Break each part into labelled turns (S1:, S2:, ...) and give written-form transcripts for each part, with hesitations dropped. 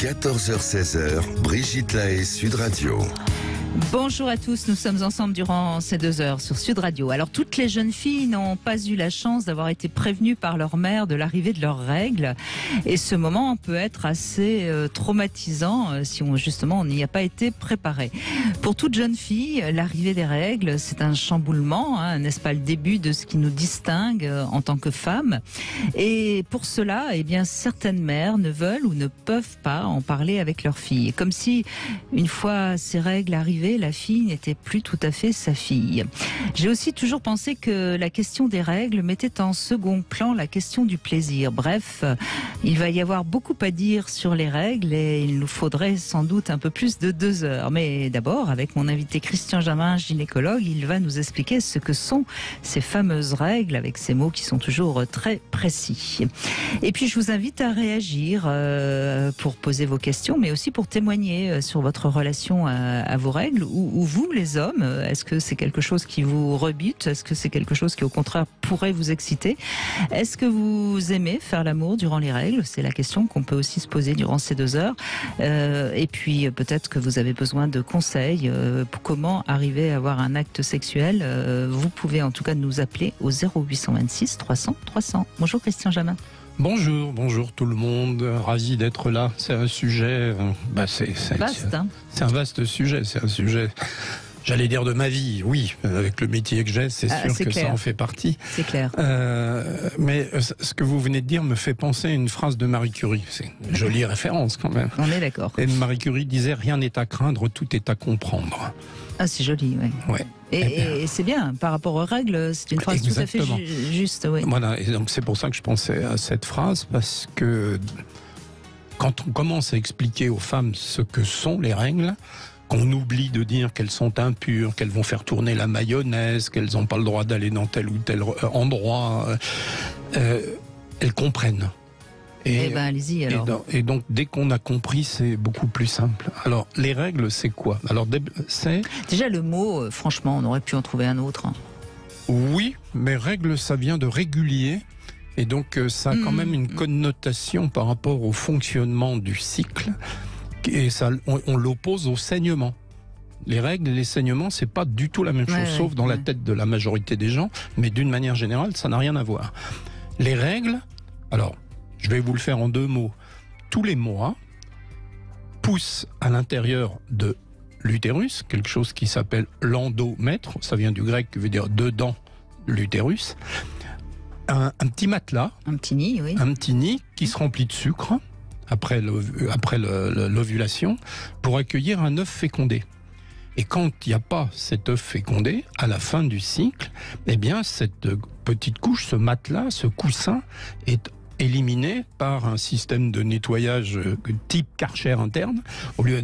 S1: 14h-16h, Brigitte Lahaie, Sud Radio.
S2: Bonjour à tous, nous sommes ensemble durant ces 2 heures sur Sud Radio. Alors toutes les jeunes filles n'ont pas eu la chance d'avoir été prévenues par leur mère de l'arrivée de leurs règles. Et ce moment peut être assez traumatisant si on n'y a pas été préparé. Pour toute jeune fille, l'arrivée des règles, c'est un chamboulement, n'est-ce pas, le début de ce qui nous distingue en tant que femmes. Et pour cela, certaines mères ne veulent ou ne peuvent pas en parler avec leurs filles. Comme si, une fois ces règles arrivées, la fille n'était plus tout à fait sa fille. J'ai aussi toujours pensé que la question des règles mettait en second plan la question du plaisir. Bref, il va y avoir beaucoup à dire sur les règles et il nous faudrait sans doute un peu plus de 2 heures. Mais d'abord, avec mon invité Christian Jamin, gynécologue, il va nous expliquer ce que sont ces fameuses règles avec ces mots qui sont toujours très précis. Et puis je vous invite à réagir pour poser vos questions, mais aussi pour témoigner sur votre relation à vos règles. Ou vous, les hommes, est-ce que c'est quelque chose qui vous rebute? Est-ce que c'est quelque chose qui, au contraire, pourrait vous exciter? Est-ce que vous aimez faire l'amour durant les règles? C'est la question qu'on peut aussi se poser durant ces 2 heures. Et puis, peut-être que vous avez besoin de conseils pour comment arriver à avoir un acte sexuel. Vous pouvez en tout cas nous appeler au 0826 300 300. Bonjour Christian Jamin.
S3: Bonjour tout le monde, ravi d'être là. C'est un sujet, c'est
S2: vaste.
S3: C'est un vaste sujet, c'est un sujet, j'allais dire de ma vie, oui, avec le métier que j'ai, c'est sûr que ça en fait partie.
S2: C'est clair.
S3: Mais ce que vous venez de dire me fait penser à une phrase de Marie Curie, c'est une jolie référence quand même.
S2: On est d'accord. Et
S3: Marie Curie disait « Rien n'est à craindre, tout est à comprendre ».
S2: Ah, c'est joli, oui.
S3: Ouais.
S2: Et c'est bien, par rapport aux règles, c'est une phrase tout à fait juste. Oui.
S3: Voilà, et donc c'est pour ça que je pensais à cette phrase, parce que quand on commence à expliquer aux femmes ce que sont les règles, qu'on oublie de dire qu'elles sont impures, qu'elles vont faire tourner la mayonnaise, qu'elles n'ont pas le droit d'aller dans tel ou tel endroit, elles comprennent.
S2: Allez-y alors.
S3: Et donc, dès qu'on a compris, c'est beaucoup plus simple. Alors, les règles, c'est quoi? Alors, c'est...
S2: Déjà, le mot, franchement, on aurait pu en trouver un autre.
S3: Oui, mais règle, ça vient de régulier. Et donc, ça a quand même une connotation par rapport au fonctionnement du cycle. Et ça, on l'oppose au saignement. Les règles et les saignements, c'est pas du tout la même chose, sauf dans la tête de la majorité des gens. Mais d'une manière générale, ça n'a rien à voir. Les règles, alors... Je vais vous le faire en 2 mots. Tous les mois, pousse à l'intérieur de l'utérus, quelque chose qui s'appelle l'endomètre, ça vient du grec qui veut dire dedans l'utérus, un petit matelas, un petit nid qui se remplit de sucre après l'ovulation pour accueillir un œuf fécondé. Et quand il n'y a pas cet œuf fécondé, à la fin du cycle, cette petite couche, ce matelas, ce coussin est éliminé par un système de nettoyage type Karcher interne,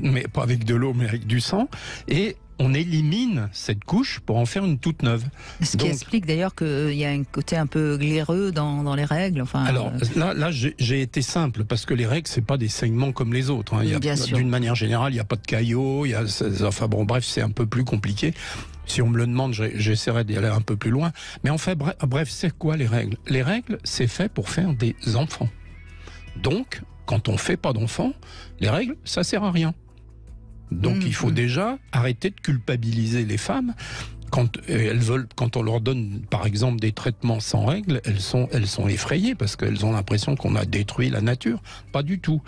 S3: mais pas avec de l'eau mais avec du sang, et on élimine cette couche pour en faire une toute neuve.
S2: Ce qui explique d'ailleurs qu'il y a un côté un peu glaireux dans les règles. Enfin,
S3: alors là j'ai été simple, parce que les règles, c'est pas des saignements comme les autres. D'une manière générale, il n'y a pas de caillots, bref, c'est un peu plus compliqué. Si on me le demande, j'essaierai d'y aller un peu plus loin. Mais en fait, bref, c'est quoi les règles? Les règles, c'est fait pour faire des enfants. Donc, quand on ne fait pas d'enfants, les règles, ça sert à rien. Donc, il faut déjà arrêter de culpabiliser les femmes. Quand on leur donne, par exemple, des traitements sans règles, elles sont effrayées parce qu'elles ont l'impression qu'on a détruit la nature. Pas du tout.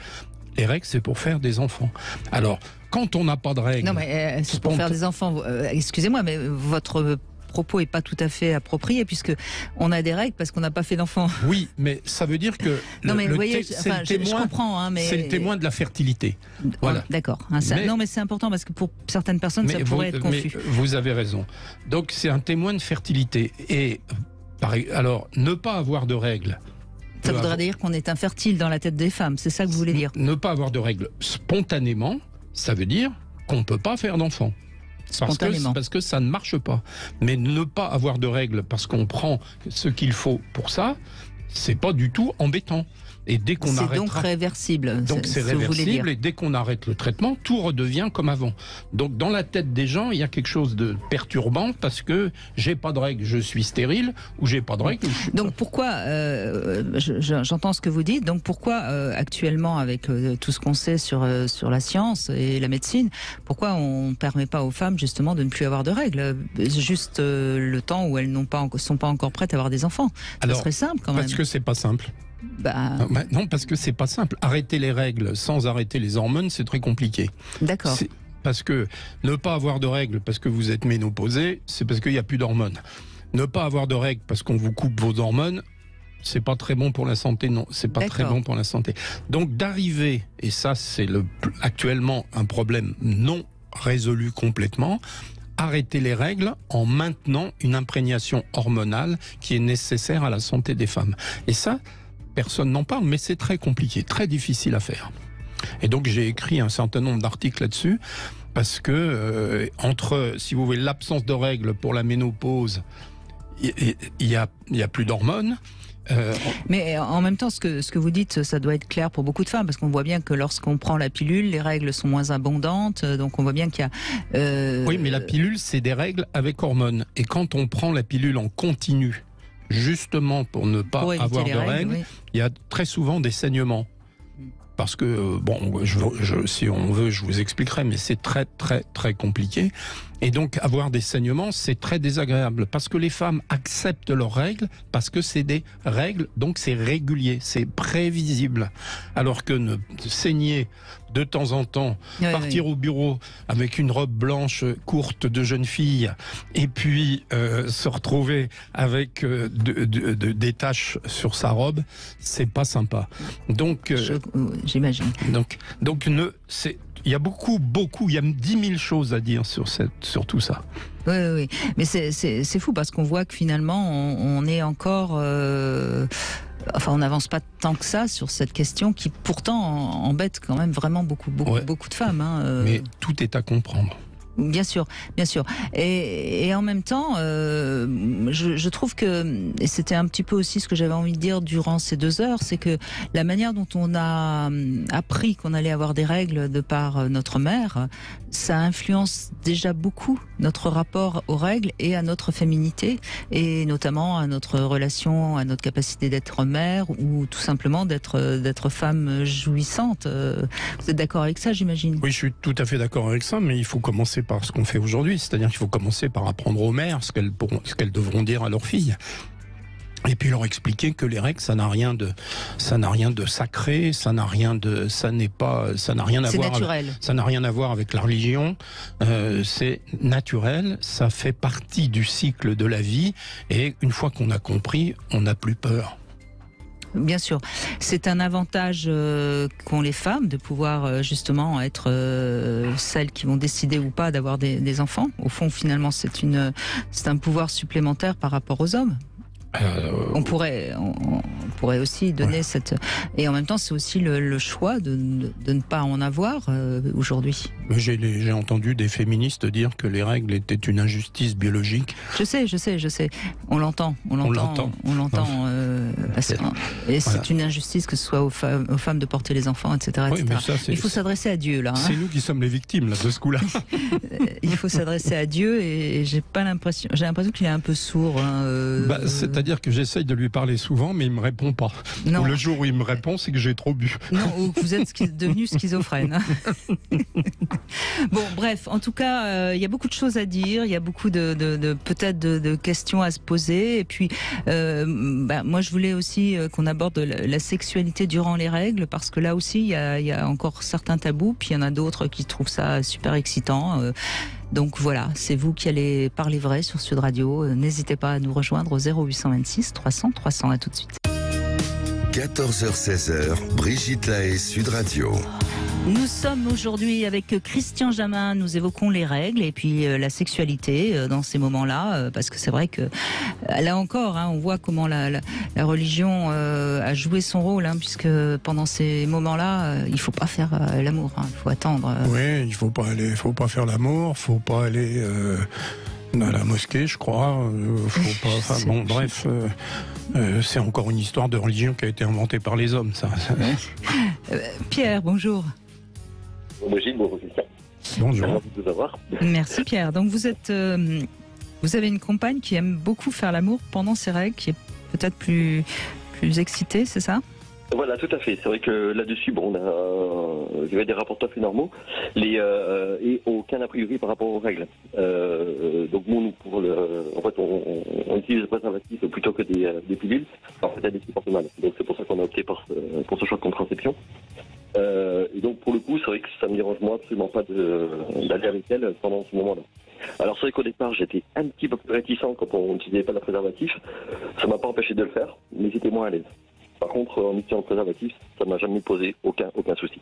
S3: Les règles, c'est pour faire des enfants. Alors, quand on n'a pas de règles...
S2: Non, mais c'est pour faire des enfants. Excusez-moi, mais votre propos n'est pas tout à fait approprié, puisque on a des règles parce qu'on n'a pas fait d'enfants.
S3: Oui, mais ça veut dire que
S2: je comprends, mais
S3: c'est le témoin de la fertilité. Voilà.
S2: D'accord. Non, mais c'est important parce que pour certaines personnes, ça pourrait être confus.
S3: Mais vous avez raison. Donc, c'est un témoin de fertilité. Et alors, ne pas avoir de règles...
S2: Ça voudrait dire qu'on est infertile dans la tête des femmes, c'est ça que vous voulez dire?
S3: Ne pas avoir de règles spontanément, ça veut dire qu'on ne peut pas faire d'enfants. Parce que ça ne marche pas. Mais ne pas avoir de règles parce qu'on prend ce qu'il faut pour ça, c'est pas du tout embêtant. Et dès qu'on arrêtera...
S2: C'est donc réversible.
S3: Donc c'est réversible, et dès qu'on arrête le traitement, tout redevient comme avant. Donc dans la tête des gens, il y a quelque chose de perturbant parce que j'ai pas de règles, je suis stérile, ou j'ai pas de règles.
S2: Donc pourquoi, j'entends ce que vous dites, donc pourquoi actuellement avec tout ce qu'on sait sur la science et la médecine, pourquoi on ne permet pas aux femmes justement de ne plus avoir de règles, juste le temps où elles sont pas encore prêtes à avoir des enfants? Ça serait simple quand même.
S3: Parce que c'est pas simple. Non, parce que c'est pas simple. Arrêter les règles sans arrêter les hormones, c'est très compliqué.
S2: D'accord.
S3: Parce que ne pas avoir de règles parce que vous êtes ménopausé, c'est parce qu'il n'y a plus d'hormones. Ne pas avoir de règles parce qu'on vous coupe vos hormones, c'est pas très bon pour la santé, non. C'est pas très bon pour la santé. Donc d'arriver, et ça c'est actuellement un problème non résolu complètement, arrêter les règles en maintenant une imprégnation hormonale qui est nécessaire à la santé des femmes. Et ça, personne n'en parle, mais c'est très compliqué, très difficile à faire. Et donc j'ai écrit un certain nombre d'articles là-dessus, parce que entre, si vous voulez, l'absence de règles pour la ménopause, il y a plus d'hormones.
S2: Mais en même temps, ce que vous dites, ça doit être clair pour beaucoup de femmes, parce qu'on voit bien que lorsqu'on prend la pilule, les règles sont moins abondantes, donc on voit bien qu'il y a...
S3: Oui, mais la pilule, c'est des règles avec hormones. Et quand on prend la pilule en continu, justement pour ne pas avoir de règles, il y a très souvent des saignements. Parce que, si on veut, je vous expliquerai, mais c'est très, très, très compliqué. Et donc, avoir des saignements, c'est très désagréable. Parce que les femmes acceptent leurs règles, parce que c'est des règles, donc c'est régulier, c'est prévisible. Alors que saigner de temps en temps, partir au bureau avec une robe blanche courte de jeune fille, et puis se retrouver avec des taches sur sa robe, c'est pas sympa. Donc,
S2: j'imagine.
S3: Donc il y a beaucoup, il y a 10 000 choses à dire sur tout ça.
S2: Oui. Mais c'est fou parce qu'on voit que finalement, on est encore... on n'avance pas tant que ça sur cette question qui pourtant embête quand même vraiment beaucoup de femmes.
S3: Mais tout est à comprendre.
S2: Bien sûr. Et en même temps, je trouve que, et c'était un petit peu aussi ce que j'avais envie de dire durant ces 2 heures, c'est que la manière dont on a appris qu'on allait avoir des règles de par notre mère, ça influence déjà beaucoup notre rapport aux règles et à notre féminité, et notamment à notre relation, à notre capacité d'être mère, ou tout simplement d'être femme jouissante. Vous êtes d'accord avec ça, j'imagine?
S3: Oui, je suis tout à fait d'accord avec ça, mais il faut commencer par ce qu'on fait aujourd'hui, c'est-à-dire qu'il faut commencer par apprendre aux mères ce qu'elles devront dire à leurs filles. Et puis leur expliquer que les règles, ça n'a rien de sacré, ça n'a rien à voir avec la religion. C'est naturel, ça fait partie du cycle de la vie, et une fois qu'on a compris, on n'a plus peur.
S2: Bien sûr, c'est un avantage qu'ont les femmes de pouvoir justement être celles qui vont décider ou pas d'avoir des enfants. Au fond, finalement, c'est un pouvoir supplémentaire par rapport aux hommes. On pourrait aussi donner cette... Et en même temps, c'est aussi le choix de ne pas en avoir aujourd'hui.
S3: J'ai entendu des féministes dire que les règles étaient une injustice biologique.
S2: Je sais. On l'entend. Et c'est une injustice que ce soit aux femmes de porter les enfants, etc.
S3: Oui, mais ça,
S2: il faut s'adresser à Dieu, là.
S3: C'est nous qui sommes les victimes, là, de ce coup-là.
S2: Il faut s'adresser à Dieu, et j'ai l'impression qu'il est un peu sourd.
S3: C'est-à-dire que j'essaye de lui parler souvent, mais il me répond pas. Ou le jour où il me répond, c'est que j'ai trop bu.
S2: Non, ou que vous êtes devenu schizophrène. Bon, bref, en tout cas, il y a beaucoup de choses à dire, il y a beaucoup peut-être de questions à se poser. Et puis, moi, je voulais aussi qu'on aborde la sexualité durant les règles, parce que là aussi, il y a encore certains tabous, puis il y en a d'autres qui trouvent ça super excitant. Donc voilà, c'est vous qui allez parler vrai sur Sud Radio. N'hésitez pas à nous rejoindre au 0826 300 300. À tout de suite.
S1: 14h-16h, Brigitte Lahaie, Sud Radio.
S2: Nous sommes aujourd'hui avec Christian Jamin, nous évoquons les règles et puis la sexualité dans ces moments-là, parce que c'est vrai que là encore, on voit comment la religion a joué son rôle, puisque pendant ces moments-là, il faut pas faire l'amour, il faut attendre.
S3: Oui, il faut pas faire l'amour, faut pas aller à la mosquée, je crois. Faut pas. Bref. C'est encore une histoire de religion qui a été inventée par les hommes, ça.
S2: Pierre, bonjour.
S4: Bonjour Gilles, bonjour Christian.
S3: Bonjour.
S4: Merci de vous avoir.
S2: Merci Pierre. Donc vous avez une compagne qui aime beaucoup faire l'amour pendant ses règles, qui est peut-être plus excitée, c'est ça?
S4: Voilà, tout à fait. C'est vrai que là-dessus, bon, j'avais des rapports tout à fait normaux et aucun a priori par rapport aux règles. Donc nous, en fait, on utilise le préservatif plutôt que des pilules. En fait, elle est porte mal. Donc c'est pour ça qu'on a opté pour ce choix de contraception. Et donc pour le coup, c'est vrai que ça me dérange moi absolument pas d'aller avec elle pendant ce moment-là. Alors c'est vrai qu'au départ, j'étais un petit peu plus réticent quand on n'utilisait pas le préservatif. Ça m'a pas empêché de le faire, mais j'étais moins à l'aise. Par contre, en utilisant le préservatif, ça m'a jamais posé aucun souci.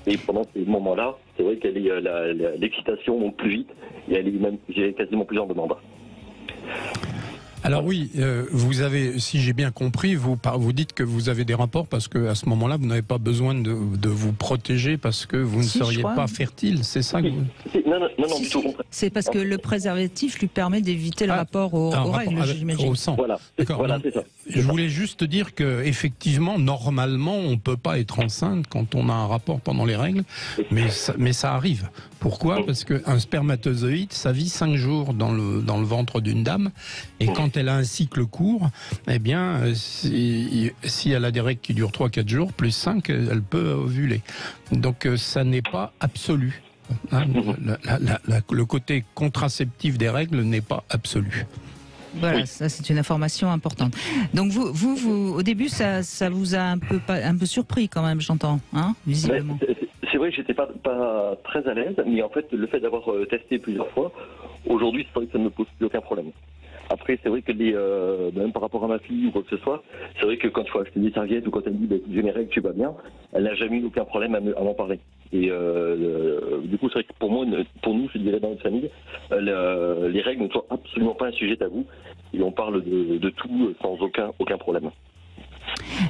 S4: Et pendant ces moments-là, c'est vrai qu'elle est l'excitation monte plus vite et elle est même, j'ai quasiment plus en demande.
S3: Alors oui, vous avez, si j'ai bien compris, vous dites que vous avez des rapports parce que à ce moment-là, vous n'avez pas besoin de vous protéger parce que vous ne seriez pas fertile, c'est ça que vous...
S4: Non, du tout.
S2: C'est parce que le préservatif lui permet d'éviter le rapport aux règles, j'imagine.
S3: Au sang.
S4: Voilà, c'est ça.
S3: Je voulais juste dire que effectivement, normalement, on peut pas être enceinte quand on a un rapport pendant les règles, mais ça arrive. Pourquoi? Parce qu'un spermatozoïde, ça vit 5 jours dans le ventre d'une dame, et quand elle a un cycle court, eh bien, si elle a des règles qui durent 3-4 jours, plus 5, elle peut ovuler. Donc ça n'est pas absolu. Hein, le côté contraceptif des règles n'est pas absolu.
S2: Voilà, ça c'est une information importante. Donc vous au début, ça vous a un peu surpris quand même, j'entends, hein, visiblement.
S4: C'est vrai que j'étais pas très à l'aise, mais en fait, le fait d'avoir testé plusieurs fois, aujourd'hui, c'est vrai que ça ne me pose plus aucun problème. Après, c'est vrai que même par rapport à ma fille ou quoi que ce soit, c'est vrai que quand il faut acheter des serviettes ou quand elle me dit j'ai mes règles, tu vas bien, elle n'a jamais eu aucun problème à m'en parler. Et du coup, c'est vrai que pour nous, je dirais dans notre famille, les règles ne sont absolument pas un sujet tabou et on parle de tout sans aucun problème.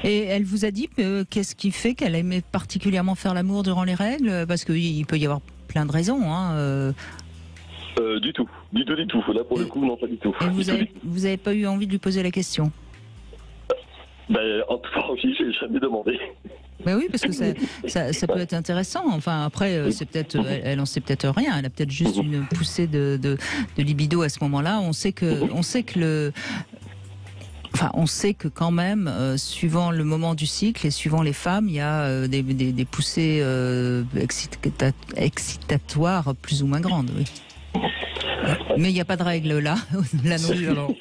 S2: Et elle vous a dit qu'est-ce qui fait qu'elle aimait particulièrement faire l'amour durant les règles? Parce qu'il peut y avoir plein de raisons, hein.
S4: Du tout. Là, pour le coup, non, pas du tout.
S2: Et vous avez pas eu envie de lui poser la question?
S4: En tout cas, j'ai jamais demandé.
S2: Ben oui, parce que ça peut être intéressant. Enfin, après, c'est peut-être, elle en sait peut-être rien. Elle a peut-être juste une poussée de libido à ce moment-là. On sait que quand même, suivant le moment du cycle et suivant les femmes, il y a des poussées excitatoires plus ou moins grandes. Oui. Mais il n'y a pas de règle là.
S3: Si, alors,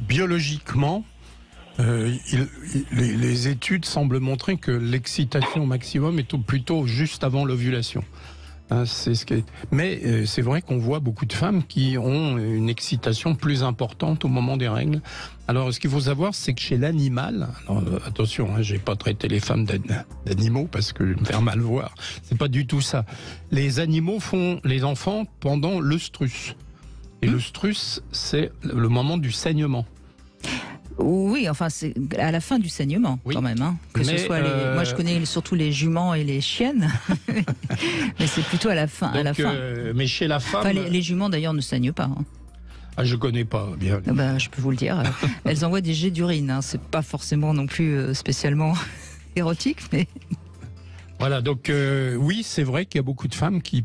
S3: biologiquement, les études semblent montrer que l'excitation maximum est plutôt juste avant l'ovulation. Hein, mais c'est vrai qu'on voit beaucoup de femmes qui ont une excitation plus importante au moment des règles. Alors, ce qu'il faut savoir, c'est que chez l'animal, attention, hein, j'ai pas traité les femmes d'animaux parce que je vais me faire mal voir. C'est pas du tout ça. Les animaux font les enfants pendant l'œstrus. Et l'œstrus, c'est le moment du saignement.
S2: Oui, enfin, c'est à la fin du saignement, quand même. Hein. Ce soit moi, je connais surtout les juments et les chiennes, mais c'est plutôt à la fin.
S3: Mais chez la femme...
S2: Enfin, les juments, d'ailleurs, ne saignent pas. Hein.
S3: Ah, je connais pas bien.
S2: Je peux vous le dire. Elles envoient des jets d'urine. Hein. C'est pas forcément non plus spécialement érotique, mais...
S3: Voilà, donc oui, c'est vrai qu'il y a beaucoup de femmes qui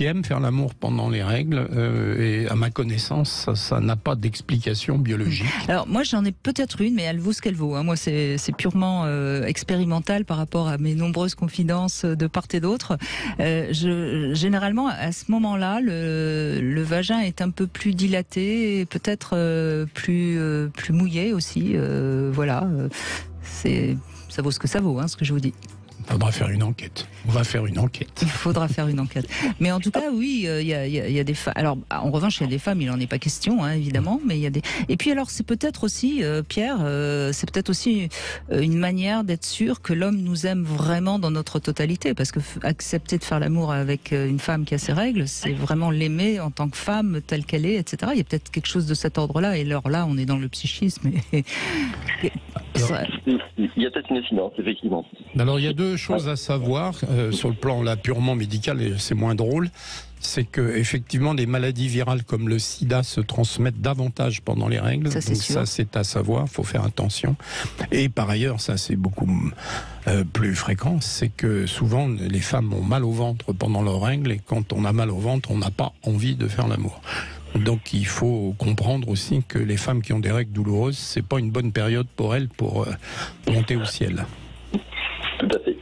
S3: aiment faire l'amour pendant les règles, et à ma connaissance, ça n'a pas d'explication biologique. Alors
S2: moi, j'en ai peut-être une, mais elle vaut ce qu'elle vaut. Hein. Moi, c'est purement expérimental par rapport à mes nombreuses confidences de part et d'autre. Généralement, à ce moment-là, le vagin est un peu plus dilaté, et peut-être plus mouillé aussi. Voilà, ça vaut ce que ça vaut, hein, ce que je vous dis.
S3: Il faudra faire une enquête. On va faire une enquête.
S2: Il faudra faire une enquête. Mais en tout cas, oui, il y a des femmes. Alors, en revanche, il y a des femmes, il n'en est pas question, hein, évidemment. Mais il y a des. Et puis, alors, c'est peut-être aussi, Pierre, c'est peut-être aussi une manière d'être sûr que l'homme nous aime vraiment dans notre totalité. Parce que accepter de faire l'amour avec une femme qui a ses règles, c'est vraiment l'aimer en tant que femme, telle qu'elle est, etc. Il y a peut-être quelque chose de cet ordre-là. Et alors là, on est dans le psychisme.
S4: Il y a peut-être une incidence, effectivement.
S3: Alors il y a deux choses à savoir sur le plan là purement médical, et c'est moins drôle. C'est que effectivement des maladies virales comme le sida se transmettent davantage pendant les règles.
S2: Ça, c'est sûr.
S3: Ça c'est à savoir, il faut faire attention. Et par ailleurs, ça c'est beaucoup plus fréquent, c'est que souvent les femmes ont mal au ventre pendant leurs règles, et quand on a mal au ventre, on n'a pas envie de faire l'amour. Donc il faut comprendre aussi que les femmes qui ont des règles douloureuses, c'est pas une bonne période pour elles pour monter au ciel.
S4: Tout à fait.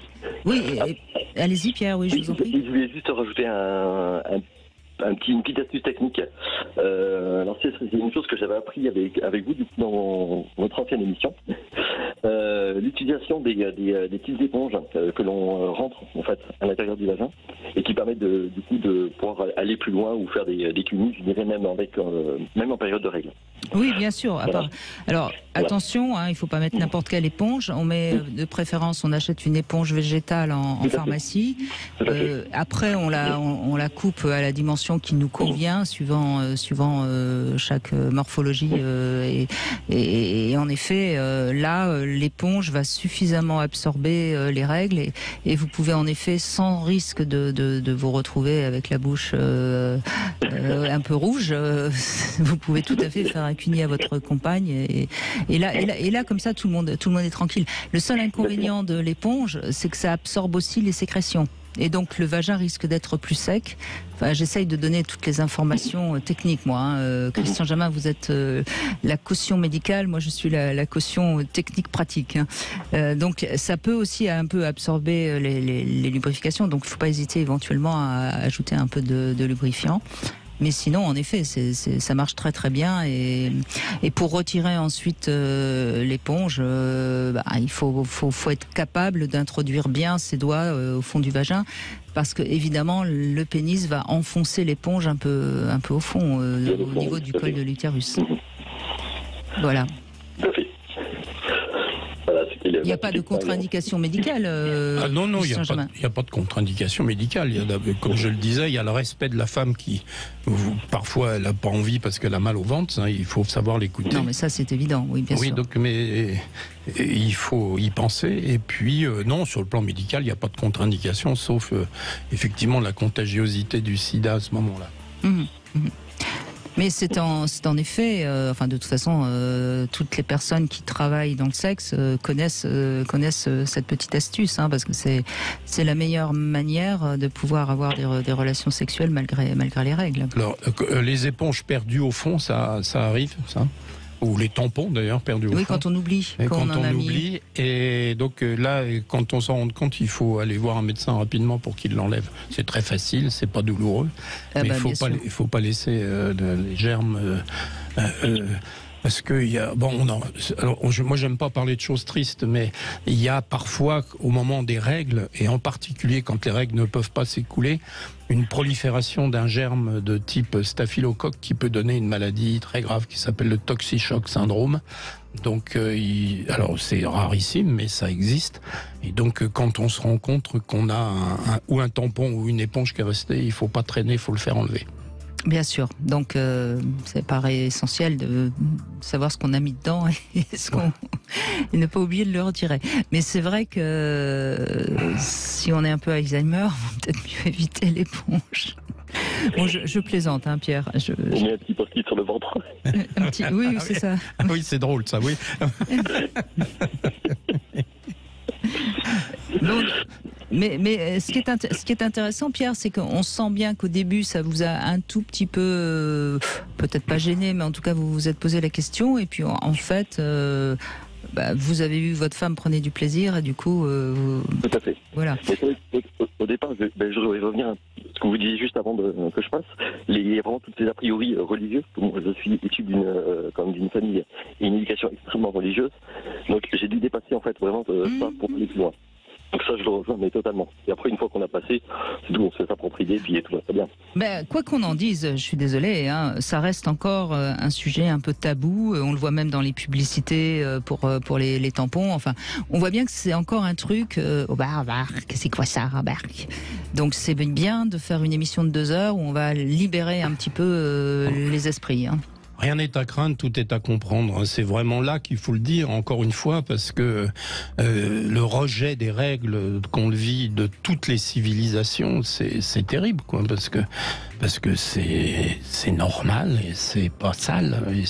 S2: Oui, allez-y Pierre, oui, je vous en prie.
S4: Je voulais juste rajouter une petite astuce technique. Alors c'est une chose que j'avais appris avec vous du coup, dans votre ancienne émission. L'utilisation des petites éponges que l'on rentre en fait à l'intérieur du vagin et qui permettent du coup de pouvoir aller plus loin ou faire des cumuls, je dirais même même en période de règles.
S2: Oui, bien sûr.
S4: Voilà.
S2: Alors, attention, il ne faut pas mettre n'importe quelle éponge. On met, de préférence, on achète une éponge végétale en pharmacie. Après, on la coupe à la dimension qui nous convient, suivant chaque morphologie. Et en effet, là, l'éponge va suffisamment absorber les règles et vous pouvez en effet, sans risque de vous retrouver avec la bouche un peu rouge, vous pouvez tout à fait faire un cuni à votre compagne et là comme ça tout le monde est tranquille. Le seul inconvénient de l'éponge, c'est que ça absorbe aussi les sécrétions. Et donc le vagin risque d'être plus sec. Enfin, j'essaye de donner toutes les informations techniques, moi. Christian Jamin, vous êtes la caution médicale, moi je suis la caution technique pratique. Donc ça peut aussi un peu absorber les lubrifications. Donc il ne faut pas hésiter éventuellement à ajouter un peu de lubrifiant. Mais sinon, en effet, ça marche très très bien. Et pour retirer ensuite l'éponge, il faut être capable d'introduire bien ses doigts au fond du vagin, parce que évidemment, le pénis va enfoncer l'éponge un peu au fond, au niveau du col de l'utérus. Voilà. Il n'y a pas de contre-indication médicale.
S3: Non, il n'y a pas de contre-indication médicale. Comme je le disais, il y a le respect de la femme qui, parfois, elle n'a pas envie parce qu'elle a mal au ventre. Il faut savoir l'écouter.
S2: Non, mais ça, c'est évident, oui, bien sûr.
S3: Oui, donc, mais il faut y penser. Et puis, non, sur le plan médical, il n'y a pas de contre-indication, sauf effectivement la contagiosité du sida à ce moment-là.
S2: Mais c'est en effet, de toute façon, toutes les personnes qui travaillent dans le sexe connaissent cette petite astuce, parce que c'est la meilleure manière de pouvoir avoir des relations sexuelles malgré les règles.
S3: Alors, les éponges perdues au fond, ça arrive, ça ? Ou les tampons d'ailleurs perdus au fond.
S2: Oui, quand on oublie.
S3: Quand on oublie. Et donc là, quand on s'en rend compte, il faut aller voir un médecin rapidement pour qu'il l'enlève. C'est très facile, c'est pas douloureux. Mais il faut pas laisser les germes. Parce que moi j'aime pas parler de choses tristes, mais il y a parfois au moment des règles, et en particulier quand les règles ne peuvent pas s'écouler, une prolifération d'un germe de type staphylocoque qui peut donner une maladie très grave qui s'appelle le toxishock syndrome. Donc, alors c'est rarissime, mais ça existe. Et donc, quand on se rend compte qu'on a un tampon ou une éponge qui est restée, il faut pas traîner, il faut le faire enlever.
S2: Bien sûr. Donc, ça paraît essentiel de savoir ce qu'on a mis dedans et ne pas oublier de le retirer. Mais c'est vrai que si on est un peu Alzheimer, il vaut peut-être mieux éviter l'éponge. Bon, je plaisante, Pierre.
S4: On met un petit post-it sur le ventre.
S2: Oui, c'est ça.
S3: Oui, c'est drôle, ça, oui.
S2: Donc, mais ce qui est intéressant, Pierre, c'est qu'on sent bien qu'au début, ça vous a un tout petit peu, peut-être pas gêné, mais en tout cas, vous vous êtes posé la question. Et puis, en fait, vous avez vu votre femme prenait du plaisir, et du coup...
S4: Tout à fait.
S2: Voilà.
S4: Mais au départ, je voudrais revenir à ce que vous disiez juste avant que je passe. Il y a vraiment toutes ces a priori religieuses. Moi, je suis issu d'une famille et une éducation extrêmement religieuse. Donc, j'ai dû dépasser, en fait, vraiment ça pour aller plus loin. Donc ça, je le rejoins, mais totalement. Et après, une fois qu'on a passé, c'est tout, on se fait s'approprier, puis tout va très bien.
S2: Quoi qu'on en dise, je suis désolée, ça reste encore un sujet un peu tabou. On le voit même dans les publicités pour les tampons. Enfin, on voit bien que c'est encore un truc. C'est quoi ça, Bark ? Donc c'est bien de faire une émission de 2 heures où on va libérer un petit peu les esprits.
S3: Rien n'est à craindre, tout est à comprendre. C'est vraiment là qu'il faut le dire, encore une fois, parce que le rejet des règles qu'on le vit de toutes les civilisations, c'est terrible, quoi, parce que c'est normal et c'est pas sale et